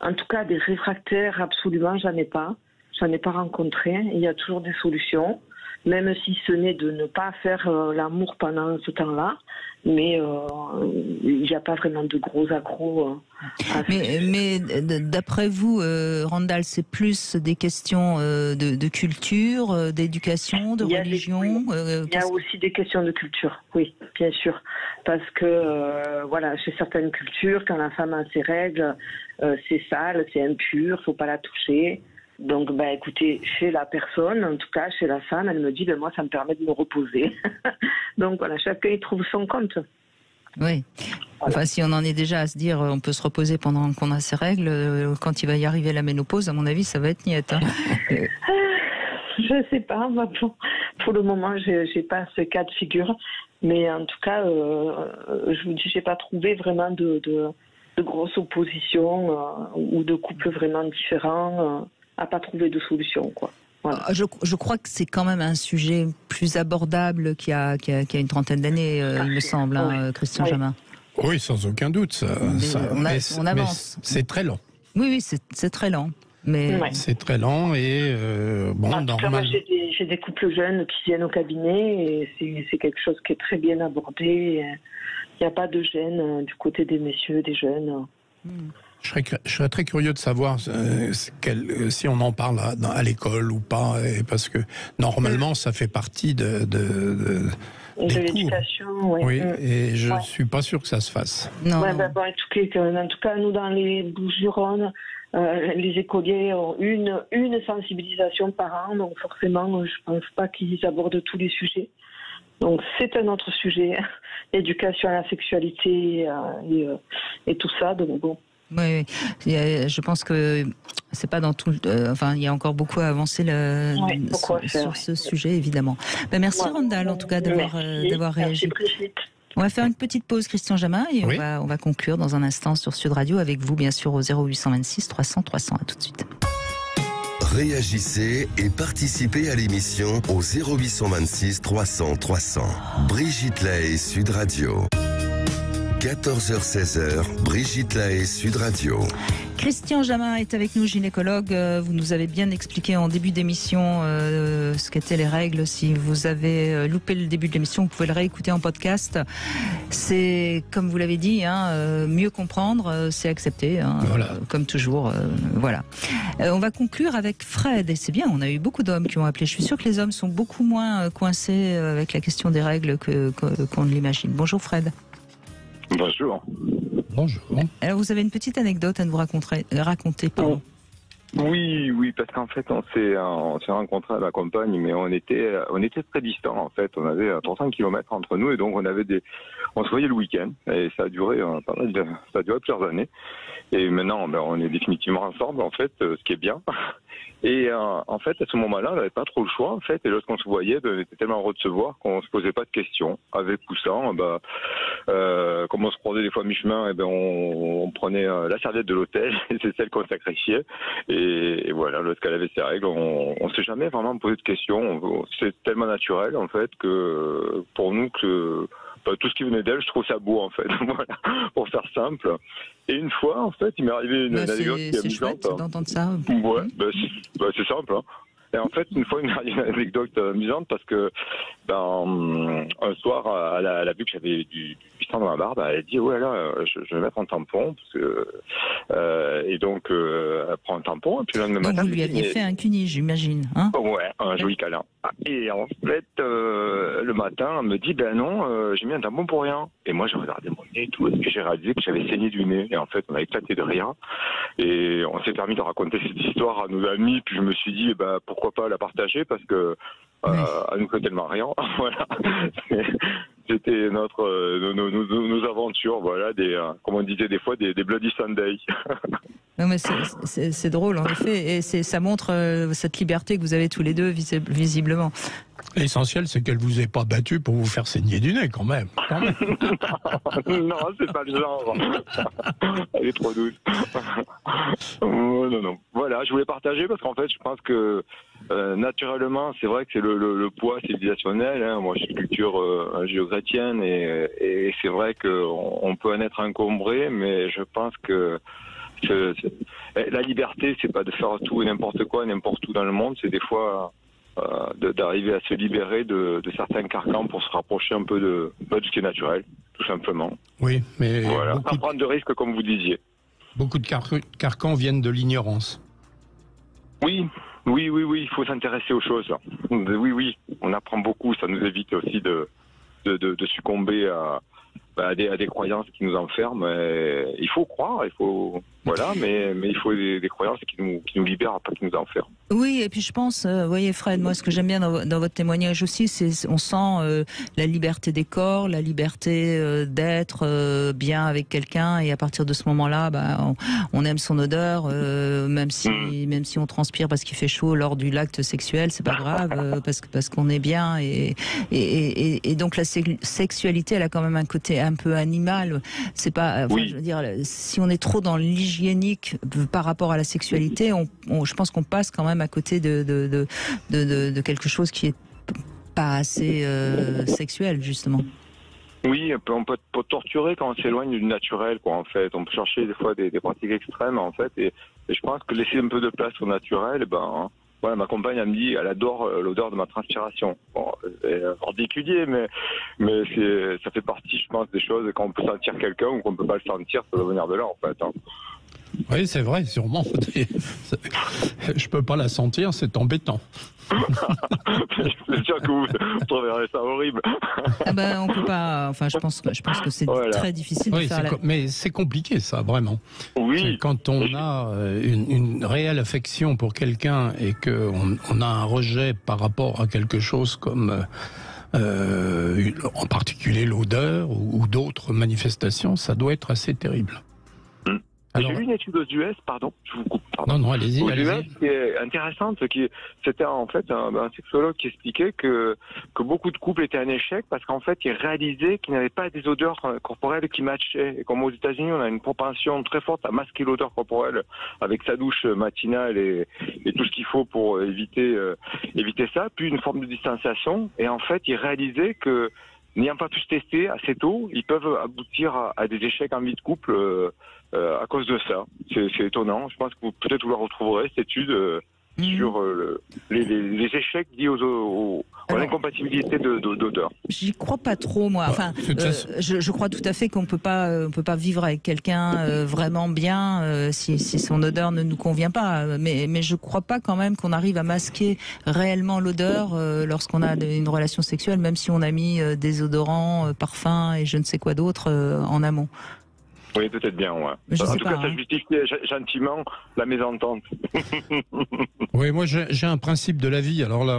S11: En tout cas, des réfractaires, absolument, j'en ai pas. J'en ai pas rencontré. Il y a toujours des solutions. Même si ce n'est de ne pas faire l'amour pendant ce temps-là, mais il n'y a pas vraiment de gros accros.
S2: Mais d'après vous, Randall, c'est plus des questions de culture, d'éducation, de religion
S11: Il y a aussi des questions de culture, oui, bien sûr. Parce que, chez certaines cultures, quand la femme a ses règles, c'est sale, c'est impur, il ne faut pas la toucher. Donc, écoutez, chez la personne, en tout cas chez la femme, elle me dit, moi, ça me permet de me reposer. Donc voilà, chacun y trouve son compte.
S2: Oui. Voilà. Enfin, si on en est déjà à se dire, on peut se reposer pendant qu'on a ses règles, quand il va y arriver la ménopause, à mon avis, ça va être niette.
S11: Je sais pas. Pour le moment, j'ai pas ce cas de figure. Mais en tout cas, je vous dis, j'ai pas trouvé vraiment de grosses oppositions ou de couples vraiment différents. À pas trouver de solution, quoi. Voilà.
S2: Je crois que c'est quand même un sujet plus abordable qu'il y a une trentaine d'années, il me semble, Christian Jamin.
S3: Oui, sans aucun doute.
S2: On avance.
S3: Mais c'est très lent.
S2: Oui, c'est très lent. Mais
S3: c'est très lent et
S11: normal. J'ai des couples jeunes qui viennent au cabinet et c'est quelque chose qui est très bien abordé. Il n'y a pas de gêne du côté des messieurs, des jeunes.
S3: Je serais très curieux de savoir si on en parle à l'école ou pas, parce que normalement ça fait partie de
S11: l'éducation.
S3: Oui, et je ne suis pas sûr que ça se fasse.
S2: Non.
S11: En tout cas, nous dans les Bouches-du-Rhône, les écoliers ont une sensibilisation par an, donc forcément, je ne pense pas qu'ils abordent tous les sujets. Donc c'est un autre sujet, l'éducation à la sexualité et tout ça. Donc bon.
S2: Oui, je pense que c'est pas dans tout. Il y a encore beaucoup à avancer sur ce sujet, évidemment. Merci Randall, en tout cas, d'avoir réagi.
S11: Brigitte.
S2: On va faire une petite pause, Christian Jamin, et on va conclure dans un instant sur Sud Radio avec vous, bien sûr, au 0826 300 300. À tout de suite.
S1: Réagissez et participez à l'émission au 0826 300 300. Brigitte Lahaie, Sud Radio. 14h-16h, Brigitte Lahaie, Sud Radio.
S2: Christian Jamin est avec nous, gynécologue. Vous nous avez bien expliqué en début d'émission ce qu'étaient les règles. Si vous avez loupé le début de l'émission, vous pouvez le réécouter en podcast. C'est, comme vous l'avez dit, mieux comprendre, c'est accepter, comme toujours. Voilà. On va conclure avec Fred, et c'est bien, on a eu beaucoup d'hommes qui ont appelé. Je suis sûre que les hommes sont beaucoup moins coincés avec la question des règles qu'on ne l'imagine. Bonjour Fred.
S12: Bonjour.
S3: Bonjour.
S2: Alors vous avez une petite anecdote à nous raconter, pardon.
S12: Oui, parce qu'en fait, on s'est rencontrés à la campagne, mais on était très distants, en fait. On avait 300 km entre nous, et donc on se voyait le week-end, et ça a duré plusieurs années. Et maintenant, on est définitivement ensemble, en fait, ce qui est bien. Et en fait, à ce moment-là, on n'avait pas trop le choix, en fait. Et lorsqu'on se voyait, on était tellement heureux de se voir qu'on se posait pas de questions. Avec ou sans, comme on se croisait des fois à mi-chemin, on prenait la serviette de l'hôtel, et c'est celle qu'on sacrifiait. Et voilà, lorsqu'elle avait ses règles, on s'est jamais vraiment posé de questions. C'est tellement naturel, en fait, que pour nous, que tout ce qui venait d'elle, je trouve ça beau en fait, voilà, pour faire simple. Et une fois, en fait, il m'est arrivé une anecdote qui est amusante.
S2: C'est chouette d'entendre ça.
S12: Ouais, c'est simple. Hein. Et en fait, une fois, il m'est arrivé une anecdote amusante parce que un soir, elle a vu que j'avais du sang dans la barbe. Elle a dit ouais là, je vais mettre un tampon parce que et donc elle prend un tampon et puis le lendemain matin.
S2: Vous lui aviez fait un cuni, j'imagine, hein?
S12: Ouais, un joli câlin. Et en fait, le matin, elle me dit ben non, j'ai mis un tampon pour rien. Et moi, j'ai regardé mon nez et tout, et puis j'ai réalisé que j'avais saigné du nez. Et en fait, on a éclaté de rire. Et on s'est permis de raconter cette histoire à nos amis. Puis je me suis dit, pourquoi pas la partager parce que elle nous fait tellement rien. Voilà. C'était nos aventures, voilà, comme on disait des fois, des Bloody Sunday.
S2: Non mais c'est drôle en effet, et ça montre cette liberté que vous avez tous les deux visiblement.
S3: L'essentiel, c'est qu'elle vous ait pas battu pour vous faire saigner du nez, quand même.
S12: Non, c'est pas le genre. Elle est trop douce. Non. Voilà, je voulais partager parce qu'en fait, je pense que naturellement, c'est vrai que c'est le poids civilisationnel. Hein. Moi, je suis culture judéo-chrétienne et c'est vrai qu'on peut en être encombré, mais je pense que la liberté, c'est pas de faire tout et n'importe quoi, n'importe où dans le monde. C'est des fois d'arriver à se libérer de certains carcans pour se rapprocher un peu de ce qui est naturel, tout simplement.
S3: Oui, mais
S12: voilà, pas prendre de risques comme vous disiez.
S3: Beaucoup de carcans viennent de l'ignorance.
S12: Oui, il faut s'intéresser aux choses. Oui, on apprend beaucoup, ça nous évite aussi de succomber à des croyances qui nous enferment. Il faut croire, mais il faut des croyances qui nous libèrent, pas qui nous enferment.
S2: Oui, et puis je pense, vous voyez Fred, moi ce que j'aime bien dans votre témoignage aussi, c'est on sent la liberté des corps, la liberté d'être bien avec quelqu'un, et à partir de ce moment-là, on aime son odeur, même si on transpire parce qu'il fait chaud lors du l'acte sexuel, c'est pas grave, parce qu'on est bien, et donc la sexualité, elle a quand même un côté un peu animal. C'est pas, je veux dire, si on est trop dans l'hygiénique par rapport à la sexualité, je pense qu'on passe quand même à côté de quelque chose qui est pas assez sexuel, justement.
S12: Oui, on peut torturer quand on s'éloigne du naturel, quoi, en fait. On peut chercher des fois des pratiques extrêmes, en fait, et je pense que laisser un peu de place au naturel, voilà, ma compagne, elle me dit, elle adore l'odeur de ma transpiration. Bon, c'est particulier, mais ça fait partie, je pense, des choses quand on peut sentir quelqu'un ou qu'on peut pas le sentir, ça doit venir de là, en fait. Hein.
S3: Oui, c'est vrai, sûrement. Je peux pas la sentir, c'est embêtant.
S12: C'est sûr que vous trouverez ça horrible.
S2: On peut pas. Enfin, je pense que c'est très difficile de faire.
S3: Mais c'est compliqué, ça, vraiment.
S12: Oui.
S3: Quand on a une réelle affection pour quelqu'un et qu'on a un rejet par rapport à quelque chose comme, en particulier l'odeur ou d'autres manifestations, ça doit être assez terrible.
S12: J'ai lu une étude aux US, pardon, je vous coupe. Pardon.
S3: Non, allez-y.
S12: Aux US, qui est intéressante, c'était en fait un sexologue qui expliquait que beaucoup de couples étaient un échec parce qu'en fait, ils réalisaient qu'ils n'avaient pas des odeurs corporelles qui matchaient. Et comme aux États-Unis, on a une propension très forte à masquer l'odeur corporelle avec sa douche matinale et tout ce qu'il faut pour éviter ça, puis une forme de distanciation. Et en fait, ils réalisaient que n'ayant pas pu se tester assez tôt, ils peuvent aboutir à des échecs en vie de couple à cause de ça. C'est étonnant. Je pense que peut-être vous la retrouverez, cette étude sur les échecs liés à l'incompatibilité d'odeur.
S2: J'y crois pas trop, moi. Enfin, je crois tout à fait qu'on peut pas vivre avec quelqu'un vraiment bien si son odeur ne nous convient pas. Mais je crois pas quand même qu'on arrive à masquer réellement l'odeur lorsqu'on a une relation sexuelle, même si on a mis désodorants, parfums et je ne sais quoi d'autre en amont.
S12: Oui, peut-être bien, ouais. En tout cas, ça justifie gentiment la mésentente.
S3: Oui, moi j'ai un principe de la vie. Alors là,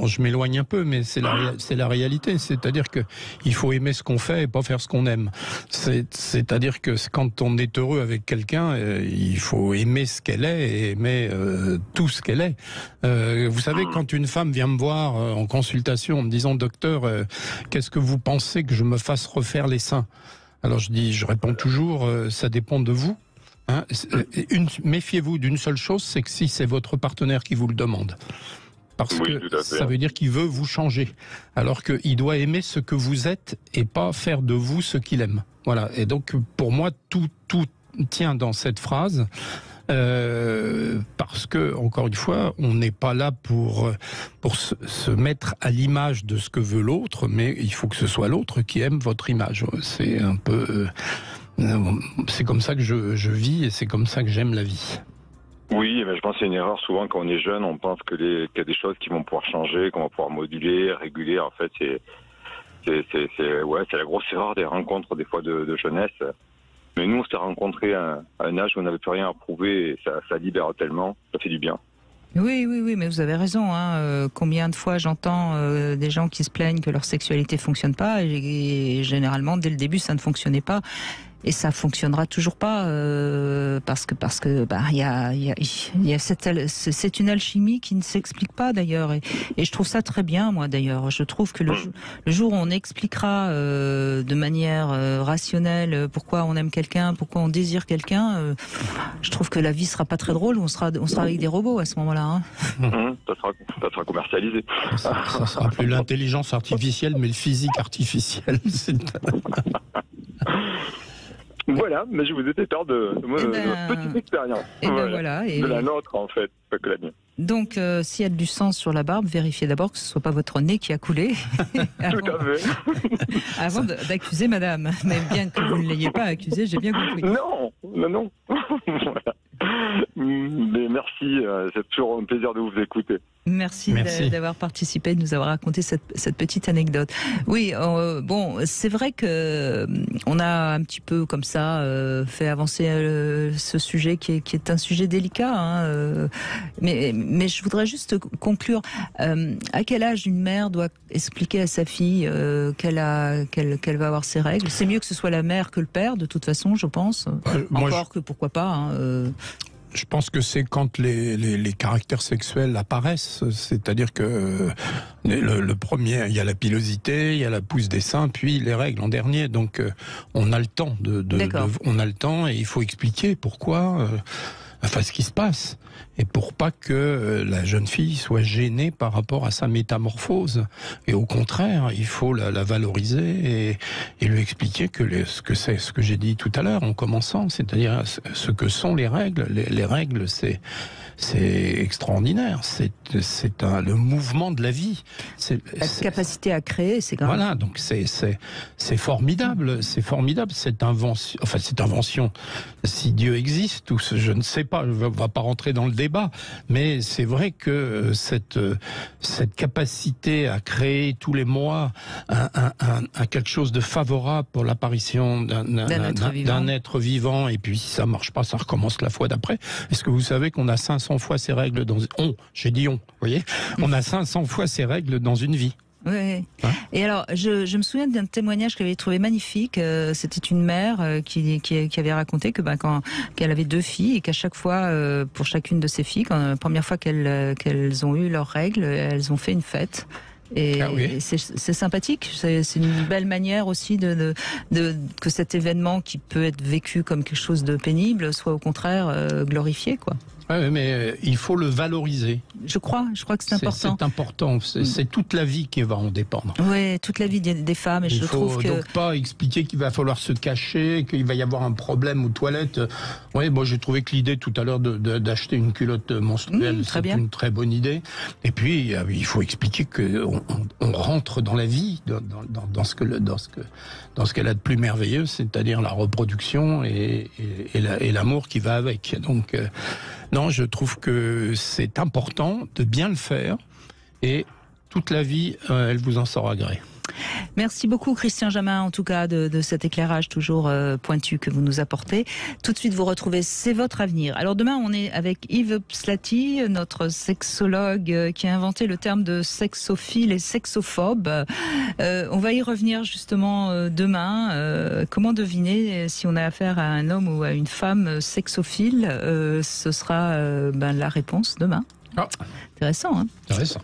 S3: je m'éloigne un peu, mais c'est la réalité. C'est-à-dire que il faut aimer ce qu'on fait et pas faire ce qu'on aime. C'est-à-dire que quand on est heureux avec quelqu'un, il faut aimer ce qu'elle est et aimer tout ce qu'elle est. Vous savez, quand une femme vient me voir en consultation en me disant, docteur, qu'est-ce que vous pensez que je me fasse refaire les seins ? Alors je réponds toujours, ça dépend de vous. Hein. Méfiez-vous d'une seule chose, c'est que si c'est votre partenaire qui vous le demande. parce que ça veut dire qu'il veut vous changer, alors qu'il doit aimer ce que vous êtes et pas faire de vous ce qu'il aime. Voilà. Et donc, pour moi, tout tient dans cette phrase. Parce que, encore une fois, on n'est pas là pour se mettre à l'image de ce que veut l'autre, mais il faut que ce soit l'autre qui aime votre image. C'est un peu... c'est comme ça que je vis et c'est comme ça que j'aime la vie.
S12: Oui, mais je pense que c'est une erreur. Souvent, quand on est jeune, on pense qu'il y a des choses qui vont pouvoir changer, qu'on va pouvoir moduler, réguler. En fait, c'est la grosse erreur des rencontres, des fois, de jeunesse. Mais nous, on s'est rencontrés à un âge où on n'avait plus rien à prouver et ça libère tellement, ça fait du bien.
S2: Oui, mais vous avez raison. Combien de fois j'entends des gens qui se plaignent que leur sexualité fonctionne pas et généralement, dès le début, ça ne fonctionnait pas. Et ça fonctionnera toujours pas parce que il y a c'est une alchimie qui ne s'explique pas d'ailleurs et je trouve ça très bien moi d'ailleurs. Je trouve que le jour où on expliquera de manière rationnelle pourquoi on aime quelqu'un, pourquoi on désire quelqu'un, je trouve que la vie sera pas très drôle. On sera avec des robots à ce moment-là.
S12: Ça sera commercialisé.
S3: Ça sera plus l'intelligence artificielle mais le physique artificiel.
S12: Voilà, mais je vous ai fait peur de notre petite expérience. De la nôtre, en fait, pas que la mienne.
S2: Donc, s'il y a du sang sur la barbe, vérifiez d'abord que ce ne soit pas votre nez qui a coulé.
S12: Tout à fait.
S2: Avant d'accuser madame. Mais bien que vous ne l'ayez pas accusée, j'ai bien compris.
S12: Non. Voilà. Mais merci, c'est toujours un plaisir de vous écouter.
S2: Merci. D'avoir participé, de nous avoir raconté cette petite anecdote. Oui, bon, c'est vrai que on a un petit peu comme ça fait avancer ce sujet qui est un sujet délicat. Mais je voudrais juste conclure. À quel âge une mère doit expliquer à sa fille qu'elle va avoir ses règles? C'est mieux que ce soit la mère que le père, de toute façon, je pense. Que pourquoi pas.
S3: Je pense que c'est quand les caractères sexuels apparaissent, c'est-à-dire que le premier, il y a la pilosité, il y a la pousse des seins, puis les règles en dernier. Donc on a le temps on a le temps et il faut expliquer pourquoi. Ce qui se passe, et pour pas que la jeune fille soit gênée par rapport à sa métamorphose. Et au contraire, il faut la valoriser et lui expliquer ce que j'ai dit tout à l'heure en commençant, c'est-à-dire ce que sont les règles. Les règles, c'est extraordinaire, c'est le mouvement de la vie.
S2: La capacité à créer, c'est quand même...
S3: Voilà, donc c'est formidable, cette invention, si Dieu existe, ou je ne sais pas, je ne vais pas rentrer dans le débat, mais c'est vrai que cette capacité à créer tous les mois quelque chose de favorable pour l'apparition d'un être vivant, et puis si ça ne marche pas, ça recommence la fois d'après. Est-ce que vous savez qu'on a 500 fois ces règles vous voyez, on a 500 fois ces règles dans une vie.
S2: Oui. Et alors, je me souviens d'un témoignage que j'avais trouvé magnifique. C'était une mère qui avait raconté que qu'elle avait 2 filles et qu'à chaque fois, pour chacune de ses filles, la première fois qu'elles ont eu leurs règles, elles ont fait une fête. Et c'est sympathique, c'est une belle manière aussi que cet événement qui peut être vécu comme quelque chose de pénible soit au contraire glorifié, quoi.
S3: Oui, mais il faut le valoriser.
S2: Je crois que c'est important.
S3: C'est important, c'est toute la vie qui va en dépendre.
S2: Oui, toute la vie des femmes. Et
S3: il faut donc pas expliquer qu'il va falloir se cacher, qu'il va y avoir un problème aux toilettes. Oui, moi j'ai trouvé que l'idée tout à l'heure d'acheter une culotte menstruelle, c'est une très bonne idée. Et puis il faut expliquer qu'on rentre dans la vie, dans ce qu'elle a de plus merveilleux, c'est-à-dire la reproduction et l'amour qui va avec. Donc non, je trouve que c'est important de bien le faire et toute la vie, elle vous en saura gré.
S2: Merci beaucoup Christian Jamin, en tout cas de cet éclairage toujours pointu que vous nous apportez. Tout de suite vous retrouvez C'est votre avenir. Alors demain on est avec Yves Pslati, notre sexologue qui a inventé le terme de sexophile et sexophobe. On va y revenir justement demain. Comment deviner si on a affaire à un homme ou à une femme sexophile? Ce sera la réponse demain. Intéressant, hein?
S3: Intéressant.